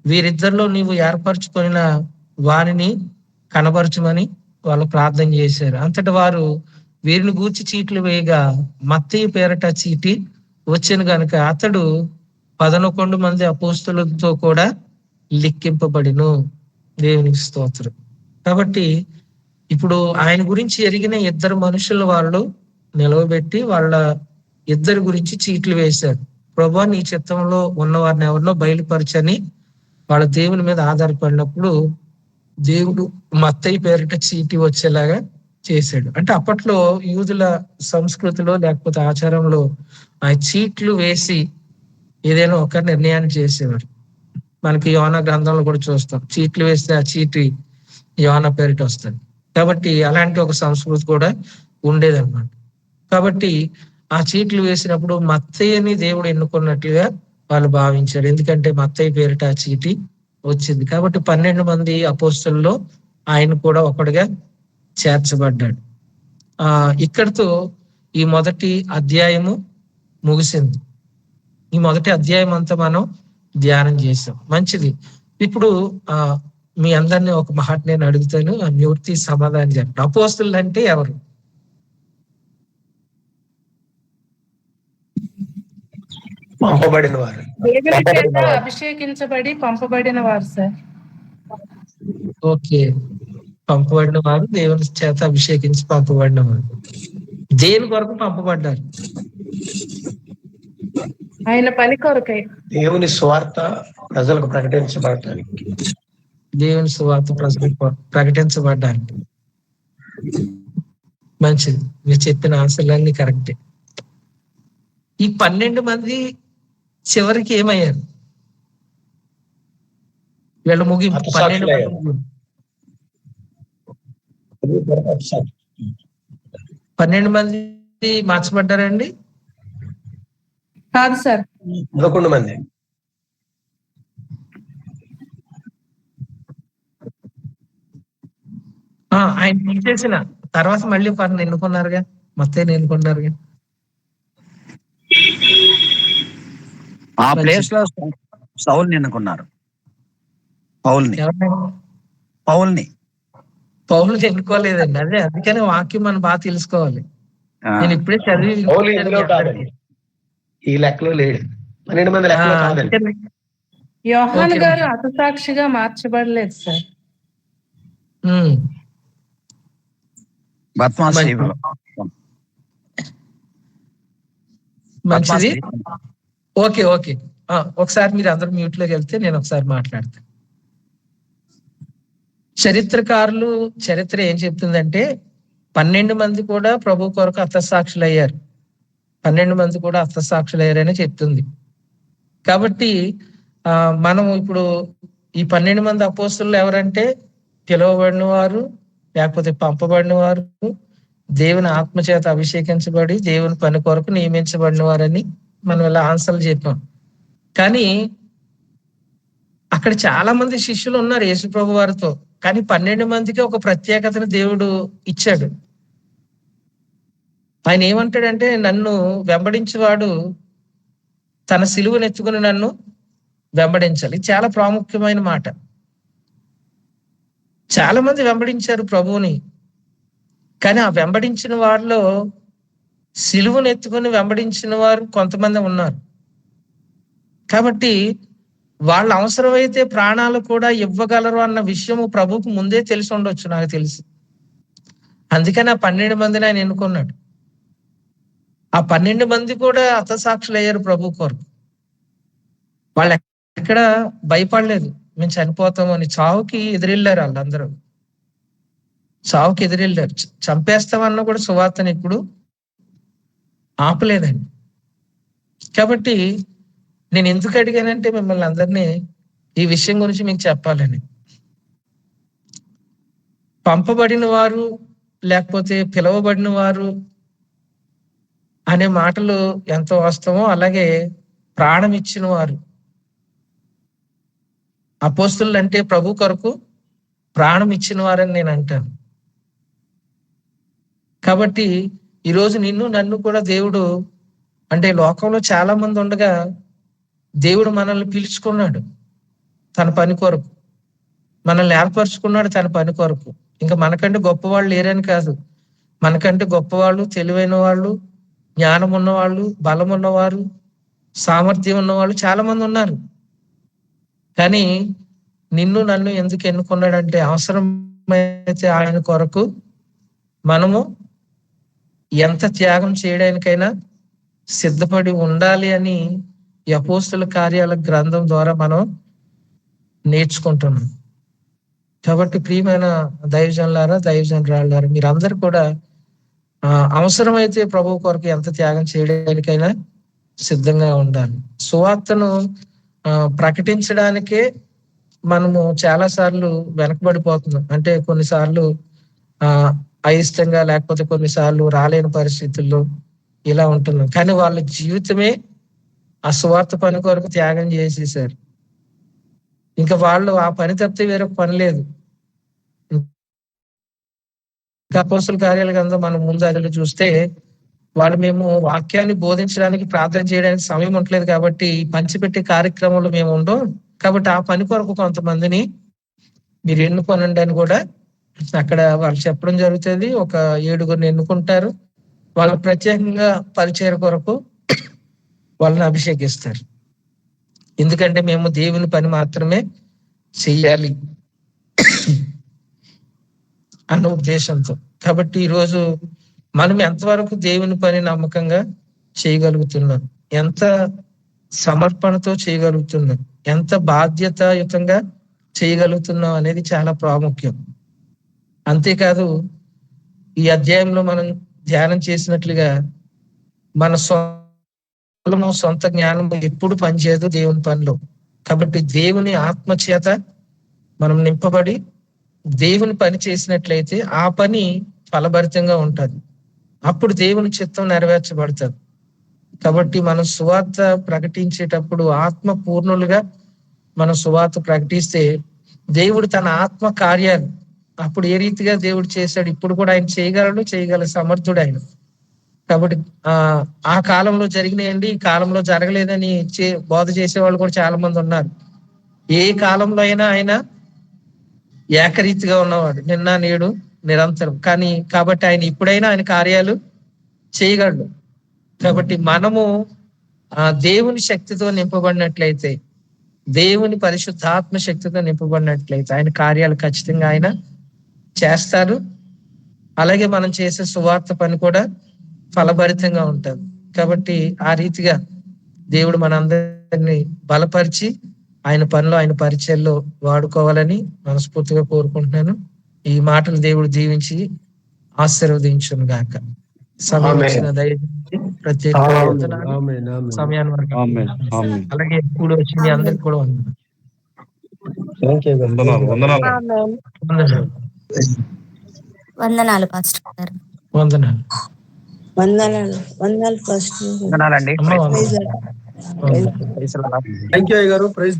వీరిద్దరిలో నీవు ఏర్పరచుకొనిన వారిని కనబరచమని వాళ్ళు ప్రార్థన చేశారు. అంతటి వారు వీరిని గూర్చి చీట్లు వేయగా మత్తయి పేరట చీటి వచ్చాను గనుక అతడు 11 మంది అపోస్తులతో కూడా లిఖింపబడిను. దేవునికి స్తోత్రం. కాబట్టి ఇప్పుడు ఆయన గురించి ఎరిగిన ఇద్దరు మనుషులు వాళ్ళు నిలవబెట్టి వాళ్ళ ఇద్దరి గురించి చీట్లు వేశారు. ప్రభువా, నీ చిత్తంలో ఉన్న వారిని ఎవరినో బయలుపరచని వాళ్ళ దేవుని మీద ఆధారపడినప్పుడు దేవుడు మత్తయి పేరిట చీటి వచ్చేలాగా చేశాడు. అంటే అప్పట్లో యూదుల సంస్కృతిలో లేకపోతే ఆచారంలో ఆ చీట్లు వేసి ఏదైనా ఒక నిర్ణయాన్ని చేసేవారు. మనకి యోనా గ్రంథంలో కూడా చూస్తాం, చీట్లు వేస్తే ఆ చీటి యోనా పేరిట వస్తుంది. కాబట్టి అలాంటి ఒక సంస్కృతి కూడా ఉండేదన్నమాట. కాబట్టి ఆ చీట్లు వేసినప్పుడు మత్తయ్యని దేవుడు ఎన్నుకున్నట్లుగా వాళ్ళు భావించారు. ఎందుకంటే మత్తయ్య పేరిట ఆ చీటి వచ్చింది. కాబట్టి 12 మంది అపోస్తుల్లో ఆయన కూడా ఒకడుగా చేర్చబడ్డాడు. ఇక్కడితో ఈ మొదటి అధ్యాయము ముగిసింది. ఈ మొదటి అధ్యాయం అంతా మనం ధ్యానం చేసాం. మంచిది. ఇప్పుడు మీ అందరినీ ఒక మాట నేను అడుగుతాను, నివృత్తి సమాధానం చెప్పండి. అపోస్తులు అంటే ఎవరు? పంపబడిన వారు, అభిషేకించబడి పంపబడిన వారు సార్. ఓకే. పంపబడిన వారు దేవుని చేత అభిషేకించి పంపబడిన వారు. దేని కొరకు పంపబడ్డారు? ఆయన పని కొరకై. దేవుని స్వార్థ ప్రజలకు ప్రకటించబడటానికి. దేవుని సువార్త ప్రజలకు ప్రకటించబడ్డానికి. మంచిది, మీరు చెప్పిన ఆన్సర్లన్నీ కరెక్టే. ఈ 12 మంది చివరికి ఏమయ్యారు? వీళ్ళ ముగింపు 12 మంది ముగింపు. 12 మంది మార్చబడ్డారండి? కాదు సార్, 11 మంది. ఆయన తీసేసిన తర్వాత మళ్ళీ వారిని ఎన్నుకున్నారుగా, మొత్తం ఎన్నుకున్నారుగా. ఆ ప్లేస్ లో సౌల్ని ఎన్నుకున్నారు. పౌల్ని పౌలు ఎన్నుకోలేదండి. అదే అందుకని వాక్యం మనం బాగా తెలుసుకోవాలి. నేను ఇప్పుడే చదివి ఈ లెక్కలో లేడు. 12 మంది లెక్కలో కాదండి. యోహాను గారు హతసాక్షిగా మార్చబడలేదు సార్. మంచిది. ఓకే ఓకే, ఒకసారి మీరు అందరూ మ్యూట్ లోకి వెళ్తే నేను ఒకసారి మాట్లాడతాను. చరిత్రకారులు చరిత్ర ఏం చెప్తుందంటే 12 మంది కూడా ప్రభు కొరకు హతసాక్షులు అయ్యారు. 12 మంది కూడా హతసాక్షులు అయ్యారని చెప్తుంది. కాబట్టి మనం ఇప్పుడు ఈ 12 మంది అపోస్తలులు ఎవరంటే పిలువబడిన వారు, లేకపోతే పంపబడిన వారు, దేవుని ఆత్మచేత అభిషేకించబడి దేవుని పని కొరకు నియమించబడిన వారని మనం ఇలా ఆన్సర్లు చెప్పాం. కానీ అక్కడ చాలా మంది శిష్యులు ఉన్నారు యేసు ప్రభు వారితో. కానీ 12 మందికి ఒక ప్రత్యేకతను దేవుడు ఇచ్చాడు. ఆయన ఏమంటాడంటే, నన్ను వెంబడించేవాడు తన సిలువను ఎత్తుకుని నన్ను వెంబడించాలి. చాలా ప్రాముఖ్యమైన మాట. చాలా మంది వెంబడించారు ప్రభువుని, కానీ ఆ వెంబడించిన వారిలో సిలువను ఎత్తుకుని వెంబడించిన వారు కొంతమంది ఉన్నారు. కాబట్టి వాళ్ళ అవసరమైతే ప్రాణాలు కూడా ఇవ్వగలరు అన్న విషయము ప్రభువుకు ముందే తెలిసి ఉండొచ్చు, నాకు తెలిసి. అందుకని ఆ 12 మందిని ఆయన ఎన్నుకున్నాడు. ఆ 12 మంది కూడా హతసాక్షులు అయ్యారు ప్రభు కొరకు. వాళ్ళు ఎక్కడ భయపడలేదు మేము చనిపోతామని. చావుకి ఎదురెళ్ళారు వాళ్ళందరూ, చావుకి ఎదురెళ్ళారు. చంపేస్తామన్నా కూడా సువార్తని ఇప్పుడు ఆపలేదండి. కాబట్టి నేను ఎందుకు అడిగానంటే మిమ్మల్ని అందరినీ ఈ విషయం గురించి మీకు చెప్పాలని. పంపబడిన వారు లేకపోతే పిలువబడిన వారు అనే మాటలు ఎంతో వాస్తవమో, అలాగే ప్రాణం ఇచ్చిన వారు. అపోస్తులు అంటే ప్రభు కొరకు ప్రాణం ఇచ్చిన వారని నేను అంటాను. కాబట్టి ఈరోజు నిన్ను నన్ను కూడా దేవుడు, అంటే లోకంలో చాలా మంది ఉండగా దేవుడు మనల్ని పిలుచుకున్నాడు తన పని కొరకు, మనల్ని ఏర్పరచుకున్నాడు తన పని కొరకు. ఇంకా మనకంటే గొప్పవాళ్ళు లేరని కాదు, మనకంటే గొప్పవాళ్ళు, తెలివైన వాళ్ళు, జ్ఞానం ఉన్నవాళ్ళు, బలం ఉన్నవారు, సామర్థ్యం ఉన్నవాళ్ళు చాలా మంది ఉన్నారు. కానీ నిన్ను నన్ను ఎందుకు ఎన్నుకున్నాడంటే, అవసరమైతే ఆయన కొరకు మనము ఎంత త్యాగం చేయడానికైనా సిద్ధపడి ఉండాలి అని ఈ అపోస్తుల కార్యాల గ్రంథం ద్వారా మనం నేర్చుకుంటున్నాం. కాబట్టి ప్రియమైన దైవజనులారా, దైవజనురాళ్ళారా, మీరందరూ కూడా అవసరమైతే ప్రభు కొరకు ఎంత త్యాగం చేయడానికైనా సిద్ధంగా ఉండాలి. సువార్తను ప్రకటించడానికే మనము చాలా సార్లు వెనకబడిపోతున్నాం. అంటే కొన్నిసార్లు అయిష్టంగా, లేకపోతే కొన్నిసార్లు రాలేని పరిస్థితుల్లో ఇలా ఉంటున్నాం. కానీ వాళ్ళ జీవితమే ఆ సువార్త పని కొరకు త్యాగం చేసేసారు. ఇంకా వాళ్ళు ఆ పని తప్పితే వేరొక పని లేదు. అపోస్తుల కార్యాల గ్రంథం మనం ముందు అదిలో చూస్తే, వాళ్ళు మేము వాక్యాన్ని బోధించడానికి ప్రార్థన చేయడానికి సమయం ఉండలేదు కాబట్టి పంచిపెట్టే కార్యక్రమంలో మేము ఉండం, కాబట్టి ఆ పని కొరకు కొంతమందిని మీరు ఎన్నుకోనండి అని కూడా అక్కడ వాళ్ళు చెప్పడం జరుగుతుంది. ఒక 7గురిని ఎన్నుకుంటారు. వాళ్ళు ప్రత్యేకంగా పరిచయం కొరకు వాళ్ళని అభిషేకిస్తారు. ఎందుకంటే మేము దేవుని పని మాత్రమే చెయ్యాలి. అన్న ఉద్దేశంతో. కాబట్టి ఈరోజు మనం ఎంతవరకు దేవుని పని నమ్మకంగా చేయగలుగుతున్నాం, ఎంత సమర్పణతో చేయగలుగుతున్నాం, ఎంత బాధ్యతాయుతంగా చేయగలుగుతున్నాం అనేది చాలా ప్రాముఖ్యం. అంతేకాదు ఈ అధ్యాయంలో మనం ధ్యానం చేసినట్లుగా మన సొంత జ్ఞానం ఎప్పుడు పనిచేయదు దేవుని పనిలో. కాబట్టి దేవుని ఆత్మ చేత మనం నింపబడి దేవుని పని చేసినట్లయితే ఆ పని ఫలభరితంగా ఉంటుంది. అప్పుడు దేవుని చిత్తం నెరవేర్చబడుతుంది. కాబట్టి మనం సువార్త ప్రకటించేటప్పుడు ఆత్మ పూర్ణులుగా మనం సువార్త ప్రకటిస్తే దేవుడు తన ఆత్మ కార్యాలు అప్పుడు ఏ రీతిగా దేవుడు చేశాడు ఇప్పుడు కూడా ఆయన చేయగల సమర్థుడు ఆయన. కాబట్టి ఆ కాలంలో జరిగినాయండి, ఈ కాలంలో జరగలేదని బోధ చేసేవాళ్ళు కూడా చాలా మంది ఉన్నారు. ఏ కాలంలో అయినా ఆయన ఏకరీతిగా ఉన్నవాడు, నిన్న నేడు నిరంతరం. కాబట్టి ఆయన ఇప్పుడైనా ఆయన కార్యాలు చేయగలడు. కాబట్టి మనము దేవుని శక్తితో నింపబడినట్లయితే, దేవుని పరిశుద్ధాత్మ శక్తితో నింపబడినట్లయితే ఆయన కార్యాలు ఖచ్చితంగా ఆయన చేస్తారు. అలాగే మనం చేసే సువార్త పని కూడా ఫలభరితంగా ఉంటుంది. కాబట్టి ఆ రీతిగా దేవుడు మనందరినీ బలపరిచి ఆయన పనిలో ఆయన పరిచయంలో వాడుకోవాలని మనస్ఫూర్తిగా కోరుకుంటున్నాను. ఈ మాటలు దేవుడు దీవించి ఆశీర్వదించును గాక. సమయం వచ్చిన దయచేసి ప్రత్యేక సమయాన్ని అలాగే ఇప్పుడు వచ్చింది అందరికి కూడా వందనాలు పాస్టర్ గారు. వందనాలు ఫస్ట్. గారు ప్రైజ్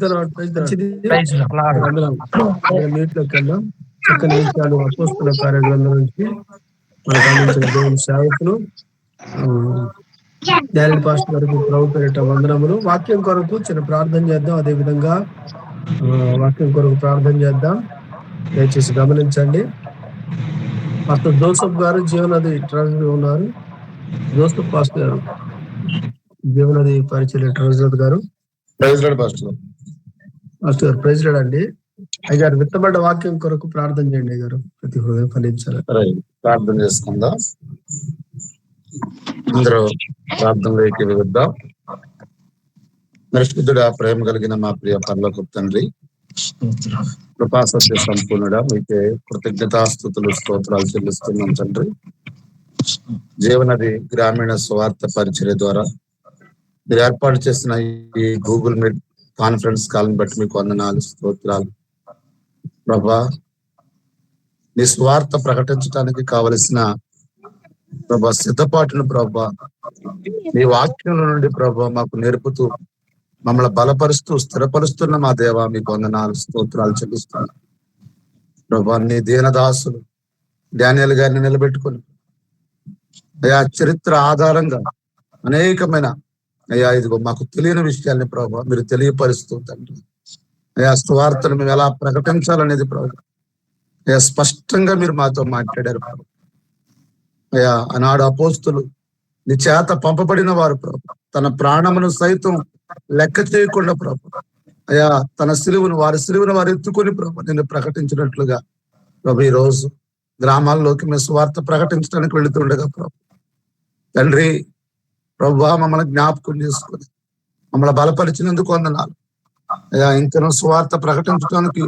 నీటిలోకి వెళ్దాం. చక్కని విషయాలు అపోస్తుల కార్యగ్రంథం నుంచి మనకు అందించిన దేవుని సేవకులు డానియల్ పాస్టర్ గారికి ప్రభు పేరిట వందనములు. వాక్యం కొరకు చిన్న ప్రార్థన చేద్దాం. అదే విధంగా వాక్యం కొరకు ప్రార్థన చేద్దాం. దయచేసి గమనించండి. పాస్టర్ జోసఫ్ గారు జీవనది ట్రెజరర్ ఉన్నారు. జోసఫ్ పాస్టర్ గారు జీవనది పరిచయ ట్రెజరర్ గారు. పాస్టర్ గారు ప్రైజ్ లార్డ్ అండి. అయ్యారు విత్తబడ్డ వాక్యం కొరకు ప్రార్థన చేయండి అయ్యారు. ప్రతి హృదయం ఫలించాలి. ప్రార్థన చేసుకుందాం. అందరూ ప్రార్థనలోకి వెళ్దాం. పరిశుద్ధుడా, ప్రేమ కలిగిన మా ప్రియ పరలోకపు తండ్రి, కృపా సత్య సంపూర్ణుడా, మీకే కృతజ్ఞతాస్తుతులు స్తోత్రాలు చెల్లిస్తున్నాం తండ్రి. జీవనది గ్రామీణ స్వార్థ పరిచర్య ద్వారా మీరు ఏర్పాటు చేసిన ఈ గూగుల్ మీట్ కాన్ఫరెన్స్ కాల్ని బట్టి మీకు వందనాలు, స్తోత్రాలు. ప్రభా, నీ స్వార్థ ప్రకటించడానికి కావలసిన ప్రభా సిద్ధపాటును ప్రభా నీ వాక్యం నుండి ప్రభా మాకు నేర్పుతూ మమ్మల్ని బలపరుస్తూ స్థిరపరుస్తున్న మా దేవా మీకు వందనాలు, స్తోత్రాలు చెల్లిస్తున్నాను. ప్రభా, నీ దీనదాసులు డానియల్ గారిని నిలబెట్టుకుని అయా చరిత్ర ఆధారంగా అనేకమైన అయ్యా ఇదిగో మాకు తెలియని విషయాల్ని ప్రభా మీరు తెలియపరుస్తూ తండ్రి అయా స్వార్థను మేము ఎలా ప్రకటించాలనేది ప్రభా అయా స్పష్టంగా మీరు మాతో మాట్లాడారు ప్రభు. అయా ఆనాడు అపోస్తులు నీ చేత పంపబడిన వారు ప్రభు తన ప్రాణమును సైతం లెక్క చేయకుండా ప్రభు అయా తన సిలువును వారు ఎత్తుకొని ప్రభు నేను ప్రకటించినట్లుగా ప్రభు ఈ రోజు గ్రామాల్లోకి మేము స్వార్థ ప్రకటించడానికి వెళుతుండగా ప్రభు తండ్రి ప్రభు మమ్మల్ని జ్ఞాపకం చేసుకుని మమ్మల్ని బలపరిచినందుకు వందనాలు. అయా ఇంకా స్వార్థ ప్రకటించడానికి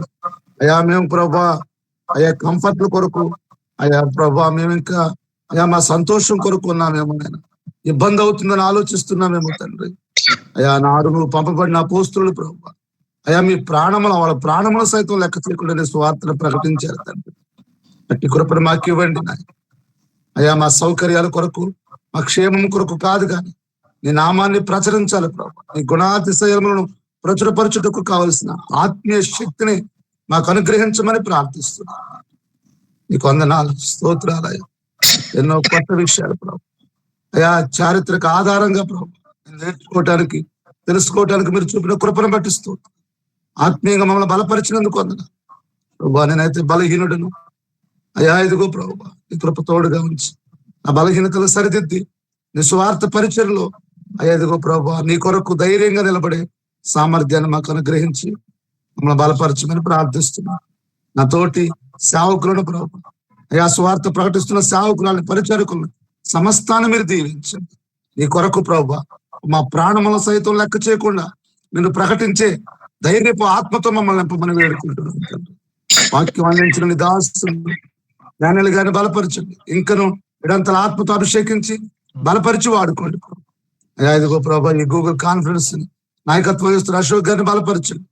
అయా మేము ప్రభా అయా కంఫర్ట్ల కొరకు అయా ప్రభా మేము ఇంకా అయా మా సంతోషం కొరకు ఉన్నామేమో, నేను ఇబ్బంది అవుతుందని ఆలోచిస్తున్నామేమో తండ్రి. అయా నాడు నువ్వు పంపబడిన అపోస్తులు ప్రభా అయా మీ వాళ్ళ ప్రాణముల సైతం లెక్క చేయకుండా స్వార్థను ప్రకటించారు తండ్రి. అట్టి కృపను మాకు ఇవ్వండి నాయన. అయా మా సౌకర్యాల కొరకు మా క్షేమం కొరకు కాదు కానీ నీ నామాన్ని ప్రచురించాలి ప్రభా. నీ గుణాతిశయములను ప్రచురపరచుటకు కావలసిన ఆత్మీయ శక్తిని మాకు అనుగ్రహించమని ప్రార్థిస్తున్నాను. నీకు వందనాలు, స్తోత్రాలయ. ఎన్నో కొత్త విషయాలు ప్రభు అయా చారిత్రక ఆధారంగా ప్రభు నేర్చుకోవటానికి తెలుసుకోవటానికి మీరు చూపిన కృపను పట్టిస్తూ ఆత్మీయంగా మమ్మల్ని బలపరిచినందుకు వందనాలు ప్రభు. నేనైతే బలహీనుడను అయా ఇదిగో ప్రభు నీ కృప తోడుగా ఉంచి ఆ బలహీనతలు సరిదిద్ది నీ స్వార్థ పరిచయలో అయ్యా ఇదిగో ప్రభు నీ కొరకు ధైర్యంగా నిలబడే సామర్థ్యాన్ని మాకు అనుగ్రహించి మమ్మల్ని బలపరచమని ప్రార్థిస్తున్నాను. నా తోటి సేవకులను ప్రభు అయ్యా సువార్త ప్రకటిస్తున్న సేవకురాలని, పరిచారకులను సమస్తాన్ని మీరు దీవించండి. నీ కొరకు ప్రభువా మా ప్రాణముల సైతం లెక్క చేయకుండా నిన్ను ప్రకటించే ధైర్యపు ఆత్మతో మమ్మల్ని నింపమని వేడుకుంటున్నాం తండ్రి. వాక్యం అందించిన నీ దాసులు జ్ఞానులు గారిని బలపరచండి. ఇంకను ఇడంతల ఆత్మతో అభిషేకించి బలపరిచి వాడుకోండి. అయ్యా ఇదిగో ప్రభా ఈ గూగుల్ కాన్ఫరెన్స్ నాయకత్వం చేస్తున్న అశోక్ గారిని బలపరచండి.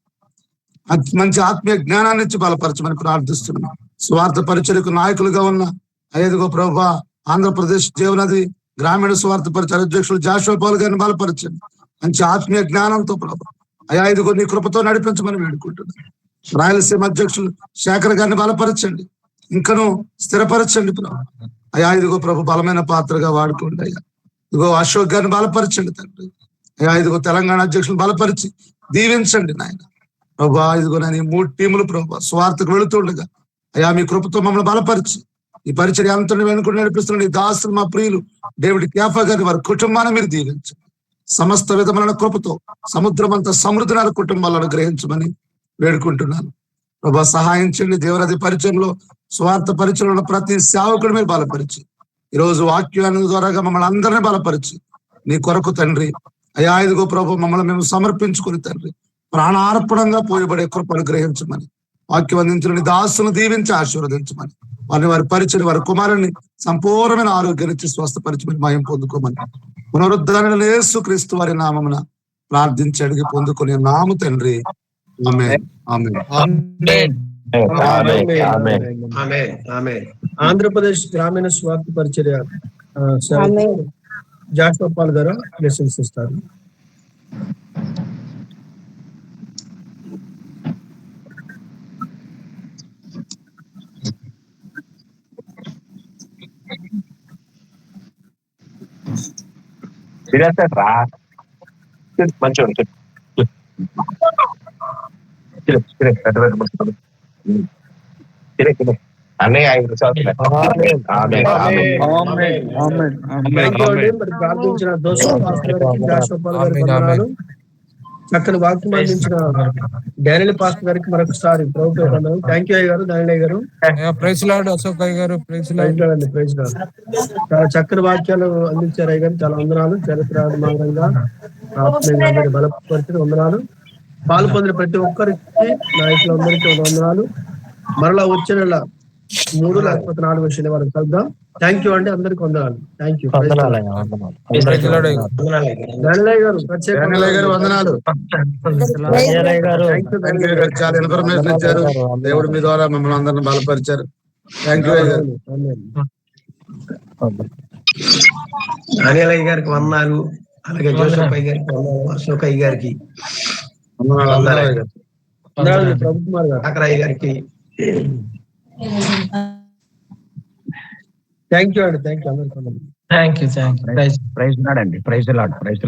మంచి ఆత్మీయ జ్ఞానాన్ని ఇచ్చి బలపరచమని ప్రార్థిస్తున్నాం. స్వార్థ పరిచయకు నాయకులుగా ఉన్న ఐదుగో ప్రభా ఆంధ్రప్రదేశ్ జీవనది గ్రామీణ స్వార్థ పరిచయ అధ్యక్షులు జాషువా పాల్ గారిని బలపరచండి. మంచి ఆత్మీయ జ్ఞానంతో ప్రభా అయా ఇదిగో నీ కృపతో నడిపించమని వేడుకుంటున్నాం. రాయలసీమ అధ్యక్షులు శేఖర్ గారిని బలపరచండి, ఇంకను స్థిరపరచండి ప్రభు. అయా ఇదిగో ప్రభు బలమైన పాత్రగా వాడుకోండి. అయ్యా ఇదిగో అశోక్ గారిని బలపరచండి తండ్రి. అయా ఇదిగో తెలంగాణ అధ్యక్షులు బలపరిచి దీవించండి నాయన ప్రభా. ఇదిగో నేను 3 టీములు ప్రభా స్వార్థకు వెళుతుండగా అయా మీ కృపతో మమ్మల్ని బలపరిచి ఈ పరిచర్య అంతని వెనుకొని నడిపిస్తున్న ఈ దాసులు మా ప్రియులు డేవిడ్ క్యాఫా గారి వారి కుటుంబాన్ని మీరు దీవించండి. సమస్త విధములైన కృపతో సముద్రం అంత సమృద్ధిని కుటుంబాలను గ్రహించమని వేడుకుంటున్నాను ప్రభా. సహాయం చేయండి. దేవనది పరిచయంలో స్వార్థ పరిచయంలో ప్రతి సేవకుడు మీరు బలపరిచి ఈరోజు వాక్యాన్ని ద్వారాగా మమ్మల్ని అందరినీ బలపరిచి నీ కొరకు తండ్రి అయా ఇదిగో ప్రభు మమ్మల్ని మేము సమర్పించుకుని తండ్రి ప్రాణార్పణంగా పోయబడే కృపను గ్రహించమని, వాక్యం అందించిన దాసును దీవించి ఆశీర్వదించమని, వారి పరిచయం వారి కుమారుని సంపూర్ణమైన ఆరోగ్యాన్ని స్వస్థపరిచమని మయం పొందుకోమని పునరుద్ధరణ యేసు క్రీస్తు వారి నామమున ప్రార్థించి అడిగి పొందుకునే నాము తండ్రి. ఆమేన్. ఆమేన్. ఆంధ్రప్రదేశ్ గ్రామీణ స్వార్థ పరిచర్య జాషువా పాల్ గారు బ్లెస్సింగ్స్ ఇస్తారు. మంచిగా అన్నయ్య 5 నిమిషాలు. ప్రార్థించిన దోషం జాషువా పాల్ గారికి వందనాలు. చక్కని వాక్యం అందించిన డానియల్ పాస్టర్ గారికి మరొకసారి ప్రభుత్వం థ్యాంక్ యూ అయ్య గారు, డానియల్ గారు. ప్రైజ్ లార్డ్ అశోక్ అయ్య గారు. ప్రైజ్ లార్డ్ అండి. Praise Lord. చాలా చక్కని వాక్యాలు అందించారు అయ్య గారు. చాలా వందనాలు. చరిత్రాత్మకంగా ఆత్మీయంగా బలపరిచిన వందనాలు. పాలు పొందిన ప్రతి ఒక్కరికి నాయకులందరికీ వందనాలు. మరలా వచ్చే నెల 3 లేకపోతే 4 శనివారం కలుద్దాం. థ్యాంక్ యూ అండి. అందరికి వందనాలు. Thank you. ప్రైజ్ లార్డ్ అయ్య గారు. వందనాలు. చాలా ఇన్ఫర్మేషన్ ఇచ్చారు. దేవుడు మీ ద్వారా మమ్మల్ని అందరిని బలపరిచారు. Thank you. అనిల్ అయ్య గారికి వందనాలు. అలాగే జోసఫ్ అయ్య గారికి వందనాలు. అశోక్ అయ్య గారికి ప్రభుకుమార్ గారు, అయ్య గారికి థ్యాంక్ యూ అండి. థ్యాంక్ యూ అందరికీ. Thank you. ప్రైజ్ లార్డ్ అండి. Praise Lord. అందరికి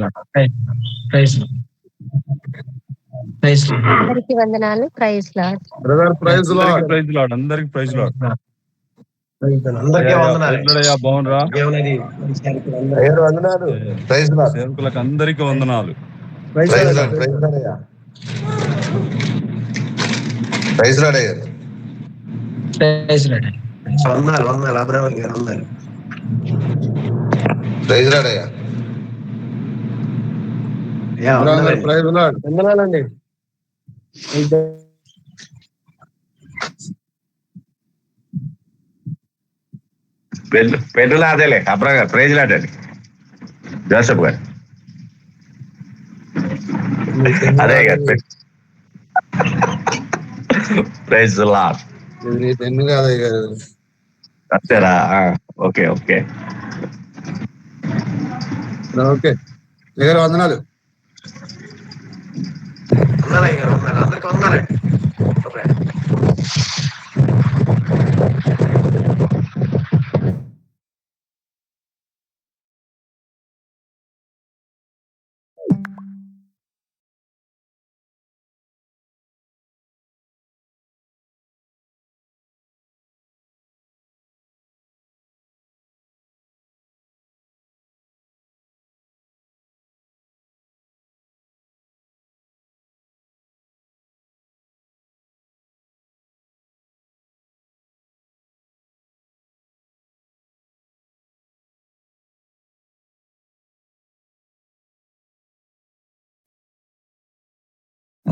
వందనాలు. Praise Lord. Praise Lord. Praise Lord. అందరికి ప్రైజ్ లార్డ్. అందరికీ వందనాలు. బాగుండ్రా దేవునిది వందనాలు. Praise Lord. సేవకులకు అందరికి వందనాలు. Praise Lord. ప్రైజ్ లార్డ్ అయ్యారు. వందనాలు. అబ్రహం గారు వందనాలు. ప్రైజ్ లార్డ్ అయ్యా. Praise Lord. వందనాలండి. పెట్టులా అదేలే అబ్రా గారు. ప్రైజ్ లార్డ్ అండి. జోసఫ్ గారు అదే గారు. Praise lord. పెన్ను కాదయ్య గారు. అంతేరా? ఓకే. ఓకే వందనాలు. అందరికీ వందనాలు.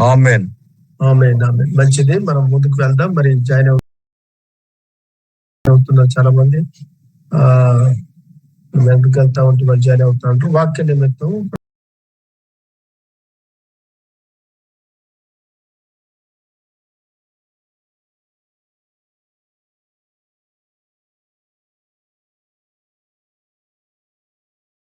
ఆమేన్. ఆమేన్ ఆమేన్. మంచిది, మనం ముందుకు వెళ్దాం. మరి జాయిన్ అవుతున్నారు చాలా మంది. ఎందుకు వెళ్తా ఉంటే జాయిన్ అవుతా ఉంటారు. వాక్య నిమిత్తం